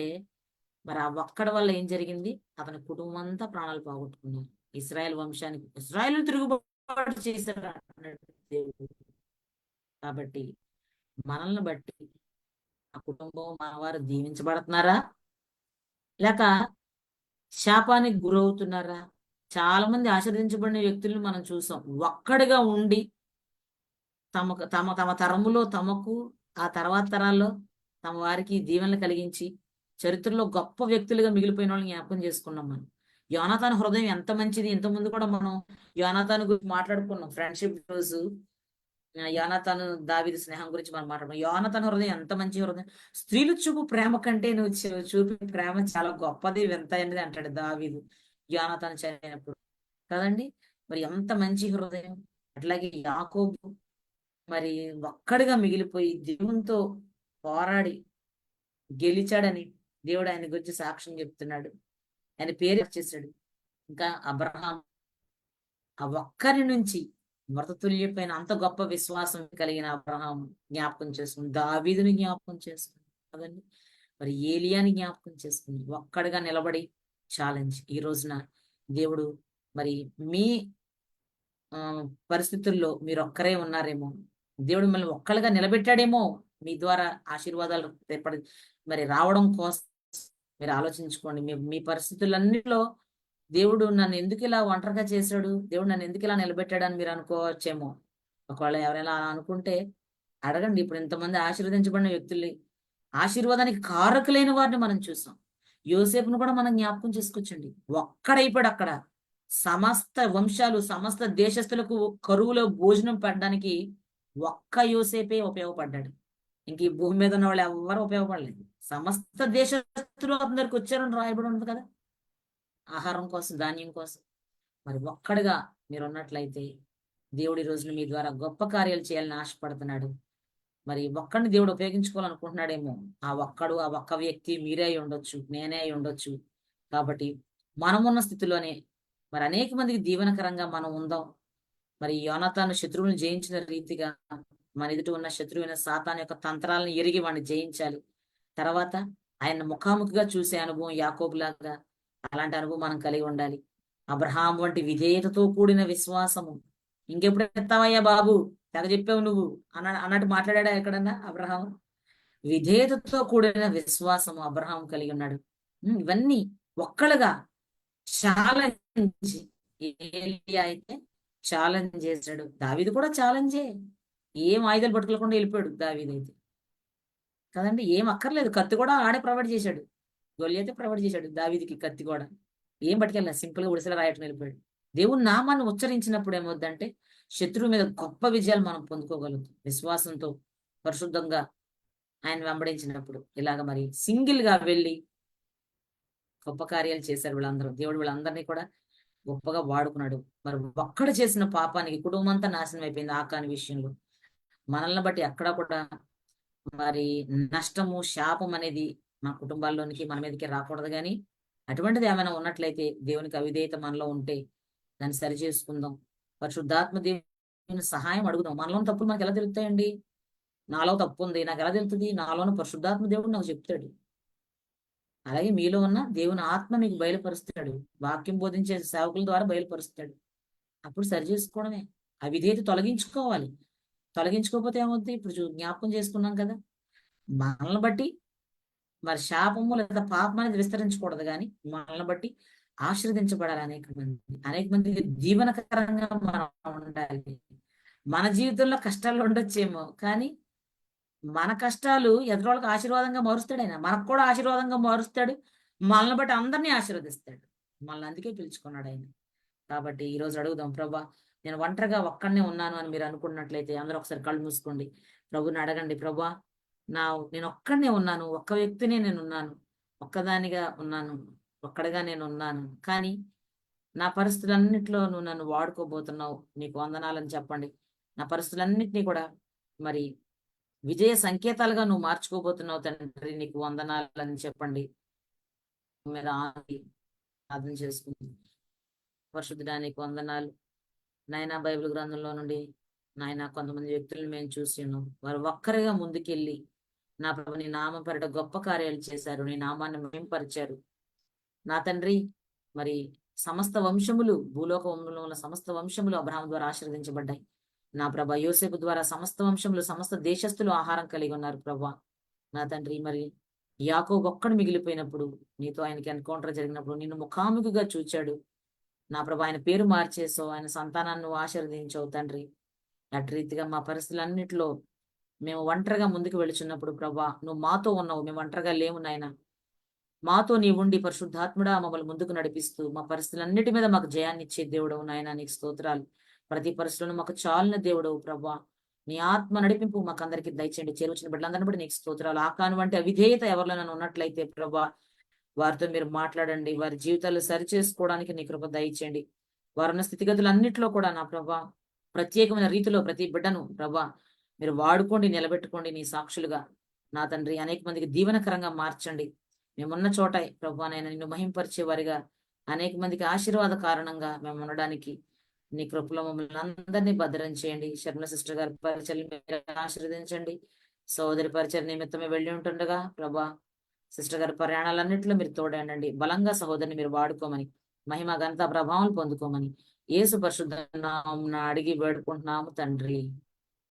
[SPEAKER 1] మరి ఆ ఒక్కడి వల్ల ఏం జరిగింది? అతని కుటుంబం అంతా ప్రాణాలు పోగొట్టుకున్నారు. ఇశ్రాయేలు తిరుగుబాటు చేశారు దేవుడు. కాబట్టి మనల్ని బట్టి ఆ కుటుంబం, మనవారు దీవించబడుతున్నారా లేక శాపానికి గురవుతున్నారా? చాలా మంది ఆశీర్వదించబడిన వ్యక్తులను మనం చూసాం. ఒక్కడిగా ఉండి తమ తమ తరములో తమకు ఆ తర్వాత తరాల్లో తమ వారికి దీవెనలు కలిగించి చరిత్రలో గొప్ప వ్యక్తులుగా మిగిలిపోయిన వాళ్ళని జ్ఞాపకం చేసుకున్నాం మనం. యోనాతాను హృదయం ఎంత మంచిది. ఇంతకుముందు కూడా మనం యోనాతాను గురించి మాట్లాడుకున్నాం. ఫ్రెండ్షిప్ రోజు యోనాతాను దావీదు స్నేహం గురించి మనం మాట్లాడుకున్నాం. యోనాతాను హృదయం ఎంత మంచి హృదయం. స్త్రీలు చూపు ప్రేమ కంటే నువ్వు చూపే ప్రేమ చాలా గొప్పది, వింతైనది అంటాడు దావీదు. యోనాతాను చనిపోయినప్పుడు కదండి. మరి ఎంత మంచి హృదయం. అట్లాగే యాకోబు మరి ఒక్కడిగా మిగిలిపోయి దేవునితో పోరాడి గెలిచాడని దేవుడు ఆయన గురించి సాక్ష్యం చెప్తున్నాడు. ఆయన పేరు చేశాడు. ఇంకా అబ్రహాం ఆ ఒక్కరి నుంచి మృతతుల్యమైన అంత గొప్ప విశ్వాసం కలిగిన అబ్రహాం జ్ఞాపకం చేసుకుంది. దావీదుని జ్ఞాపకం చేసుకుంది కదండి. మరి ఏలియాని జ్ఞాపకం చేసుకుంది. ఒక్కడిగా నిలబడి ఛాలెంజ్. ఈ రోజున దేవుడు మరి మీ ఆ పరిస్థితుల్లో మీరు ఒక్కరే ఉన్నారేమో, దేవుడు మిమ్మల్ని ఒక్కళ్ళుగా నిలబెట్టాడేమో, మీ ద్వారా ఆశీర్వాదాలు ఏర్పడి మరి రావడం కోసం మీరు ఆలోచించుకోండి. మీ మీ పరిస్థితులన్నిటిలో దేవుడు నన్ను ఎందుకు ఇలా ఒంటరిగా చేశాడు, దేవుడు నన్ను ఎందుకు ఇలా నిలబెట్టాడని మీరు అనుకోవచ్చేమో. ఒకవేళ ఎవరైనా అలా అనుకుంటే అడగండి. ఇప్పుడు ఇంతమంది ఆశీర్వదించబడిన వ్యక్తుల్ని, ఆశీర్వాదానికి కారకులైన వారిని మనం చూసాం. యోసేపును కూడా మనం జ్ఞాపకం చేసుకొచ్చండి. ఒక్కడైపోయాడు అక్కడ. సమస్త వంశాలు, సమస్త దేశస్తులకు కరువులో భోజనం పెట్టడానికి ఒక్క యోసేపే ఉపయోగపడ్డాడు. ఇంక ఈ భూమి మీద ఉన్న వాళ్ళు ఎవ్వరూ ఉపయోగపడలేదు. సమస్త దేశస్తులు అందరికి వచ్చారని రాయబడి ఉంది కదా, ఆహారం కోసం, ధాన్యం కోసం. మరి ఒక్కడిగా మీరు ఉన్నట్లయితే దేవుడు ఈ రోజున మీ ద్వారా గొప్ప కార్యాలు చేయాలని ఆశపడుతున్నాడు. మరి ఒక్కడిని దేవుడు ఉపయోగించుకోవాలనుకుంటున్నాడేమో. ఆ ఒక్కడు, ఆ ఒక్క వ్యక్తి మీరే అయి ఉండొచ్చు, నేనే అయి ఉండొచ్చు. కాబట్టి మనమున్న స్థితిలోనే మరి అనేక మందికి దీవెనకరంగా మనం ఉందాం. మరి యోనాతాను శత్రువుని జయించిన రీతిగా మన ఎదుట ఉన్న శత్రువైన సాతాను యొక్క తంత్రాలను ఎరిగి వాడిని జయించాలి. తర్వాత ఆయన ముఖాముఖిగా చూసే అనుభవం యాకోబులాగా అలాంటి అనుభవం మనం కలిగి ఉండాలి. అబ్రహాం వంటి విధేయతతో కూడిన విశ్వాసము. ఇంకెప్పుడు ఎత్తావయ్యా బాబు, తెగ చెప్పావు నువ్వు అన్నట్టు మాట్లాడా ఎక్కడన్నా అబ్రహాం? విధేయతతో కూడిన విశ్వాసము అబ్రహాం కలిగి ఉన్నాడు. ఇవన్నీ ఒక్కలుగా ఛాలెంజ్. ఏలియా అయితే ఛాలెంజ్ చేశాడు. దావీదు కూడా ఛాలెంజే. ఏం ఆయుధాలు పట్టుకోకుండా వెళ్ళిపోయాడు దావీదు అయితే కదండి. ఏం అక్కర్లేదు, కత్తి కూడా ఆడే ప్రొవైడ్ చేశాడు. గొల్లియాతే ప్రొవైడ్ చేశాడు దావీదుకి కత్తి కూడా. ఏం పట్టుకెళ్ళా, సింపుల్ గా ఉడిసెల రాయటం వెళ్ళిపోయాడు. దేవుని నామాన్ని ఉచ్చరించినప్పుడు ఏమవుద్దంటే శత్రువు మీద గొప్ప విజయాలు మనం పొందుకోగలుగుతాం. విశ్వాసంతో పరిశుద్ధంగా ఆయన వెంబడించినప్పుడు ఇలాగ మరి సింగిల్ గా వెళ్ళి గొప్ప కార్యాలు చేశారు వీళ్ళందరూ. దేవుడు వీళ్ళందరినీ కూడా గొప్పగా వాడుకున్నాడు. మరి ఒక్కడు చేసిన పాపానికి కుటుంబం అంతా నాశనం అయిపోయింది ఆకాని విషయంలో. మనల్ని బట్టి అక్కడ కూడా మరి నష్టము, శాపం అనేది మన కుటుంబాల్లోనికి మన మీదకి రాకూడదు. కానీ అటువంటిది ఏమైనా ఉన్నట్లయితే దేవునికి అవిధేయత మనలో ఉంటే దాన్ని సరి చేసుకుందాం. పరిశుద్ధాత్మ దేవుని సహాయం అడుగుదాం. మనలోని తప్పులు మనకు ఎలా తెలుస్తాయండి? నాలో తప్పు ఉంది, నాకు ఎలా తెలుస్తుంది? నాలోని పరిశుద్ధాత్మ దేవుడు నాకు చెప్తాడు. అలాగే మీలో ఉన్న దేవుని ఆత్మ మీకు బయలుపరుస్తాడు. వాక్యం బోధించే సేవకుల ద్వారా బయలుపరుస్తాడు. అప్పుడు సరి చేసుకోవడమే. అవిధేయత తొలగించుకోవాలి. తొలగించుకోకపోతే ఏమవుతుంది? ఇప్పుడు జ్ఞాపకం చేసుకున్నాం కదా, మనల్ని బట్టి మరి శాపము లేదా పాపం అనేది విస్తరించకూడదు. కానీ మనల్ని బట్టి ఆశీర్వదించబడాలి అనేక మందికి దీవెనకరంగా మనం ఉండాలి. మన జీవితంలో కష్టాలు ఉండొచ్చేమో, కానీ మన కష్టాలు ఎదురోళ్ళకి ఆశీర్వాదంగా మారుస్తాడు ఆయన. మనకు కూడా ఆశీర్వాదంగా మారుస్తాడు. మనల్ని బట్టి అందరినీ ఆశీర్వదిస్తాడు. మనల్ని అందుకే పిలుచుకున్నాడు ఆయన. కాబట్టి ఈ రోజు అడుగుదాం, ప్రభా నేను ఒంటరిగా ఒక్కడనే ఉన్నాను అని మీరు అనుకున్నట్లయితే అందరూ ఒకసారి కళ్ళు మూసుకోండి. ప్రభుని అడగండి, ప్రభా నేను ఒక్కడనే ఉన్నాను, ఒక్క వ్యక్తినే నేను ఉన్నాను, ఒక్కదానిగా ఉన్నాను, ఒక్కడిగా నేను ఉన్నాను. కానీ నా పరిస్థితులన్నింటిలో నువ్వు నన్ను వాడుకోబోతున్నావు, నీకు వందనాలని చెప్పండి. నా పరిస్థితులన్నింటినీ కూడా మరి విజయ సంకేతాలుగా నువ్వు మార్చుకోబోతున్నావు తండ్రి, నీకు వందనాలని చెప్పండి. మీద ప్రార్థన చేసుకుంది. పరిశుద్ధుడా నీకు వందనాలు నాయన. బైబిల్ గ్రంథంలో నుండి నాయన కొంతమంది వ్యక్తులను మేము చూసి ఉన్నాం. వారు ఒక్కరిగా ముందుకెళ్ళి నా ప్రభు నీ నామం పేరిట గొప్ప కార్యాలు చేశారు, నీ నామాన్ని మేంపరిచారు. నా తండ్రి మరి సమస్త వంశములు, భూలోకంలో ఉన్న సమస్త వంశములు అబ్రహాం ద్వారా ఆశీర్వదించబడ్డాయి. నా ప్రభ యోసేపు ద్వారా సమస్త వంశములు, సమస్త దేశస్తులు ఆహారం కలిగి ఉన్నారు ప్రభా. నా తండ్రి మరి యాకోబు ఒక్కడు మిగిలిపోయినప్పుడు, నీతో ఆయనకి ఎన్కౌంటర్ జరిగినప్పుడు నిన్ను ముఖాముఖిగా చూచాడు. నా ప్రభా ఆయన పేరు మార్చేసావు, ఆయన సంతానాన్ని నువ్వు ఆశీర్వదించావు తండ్రి. అటు రీతిగా మా పరిస్థితులన్నింటిలో మేము ఒంటరిగా ముందుకు వెళుచున్నప్పుడు ప్రభా నువ్వు మాతో ఉన్నావు, మేము ఒంటరిగా లేము నాయన. మాతో నీ ఉండి పరిశుద్ధాత్ముడా మమ్మల్ని ముందుకు నడిపిస్తూ మా పరిస్థితులన్నిటి మీద మాకు జయాన్ని ఇచ్చే దేవుడవు నాయన. నీకు స్తోత్రాలు. ప్రతి పరిస్థితులను మాకు చాలిన దేవుడవు ప్రభా. నీ ఆత్మ నడిపింపు మాకు అందరికి దయచేయండి. చేరువచ్చిన బిడ్డలందరినీ బట్టి నీకు స్తోత్రాలు. ఆకాను వంటి అవిధేయత ఎవరిలో ఉన్నట్లయితే ప్రభా వారితో మీరు మాట్లాడండి. వారి జీవితాలు సరిచేసుకోవడానికి నీ కృప దయచేయండి. వారున్న స్థితిగతులన్నిటిలో కూడా నా ప్రభా, ప్రత్యేకమైన రీతిలో ప్రతి బిడ్డను ప్రభా మీరు వాడుకోండి, నిలబెట్టుకోండి నీ సాక్షులుగా. నా తండ్రి అనేక మందికి దీవెనకరంగా మార్చండి. మేమున్న చోట ప్రభా నేను నిన్ను మహింపరిచే వారిగా, అనేక మందికి ఆశీర్వాద కారణంగా మేము ఉండడానికి నీ కృపలో మమ్మల్ని అందరినీ భద్రం చేయండి. శర్మ సిస్టర్ గారి పరిచయం మీరు ఆశీర్వదించండి. సోదరి పరిచయం నిమిత్తమే వెళ్ళి ఉంటుండగా ప్రభా సిస్టర్ గారి ప్రయాణాలన్నింటిలో మీరు తోడండి. బలంగా సహోదరిని మీరు వాడుకోమని, మహిమ ఘనత ప్రభావం పొందుకోమని యేసు పరిశుద్ధ నామమున అడిగి వేడుకుంటున్నాము తండ్రి.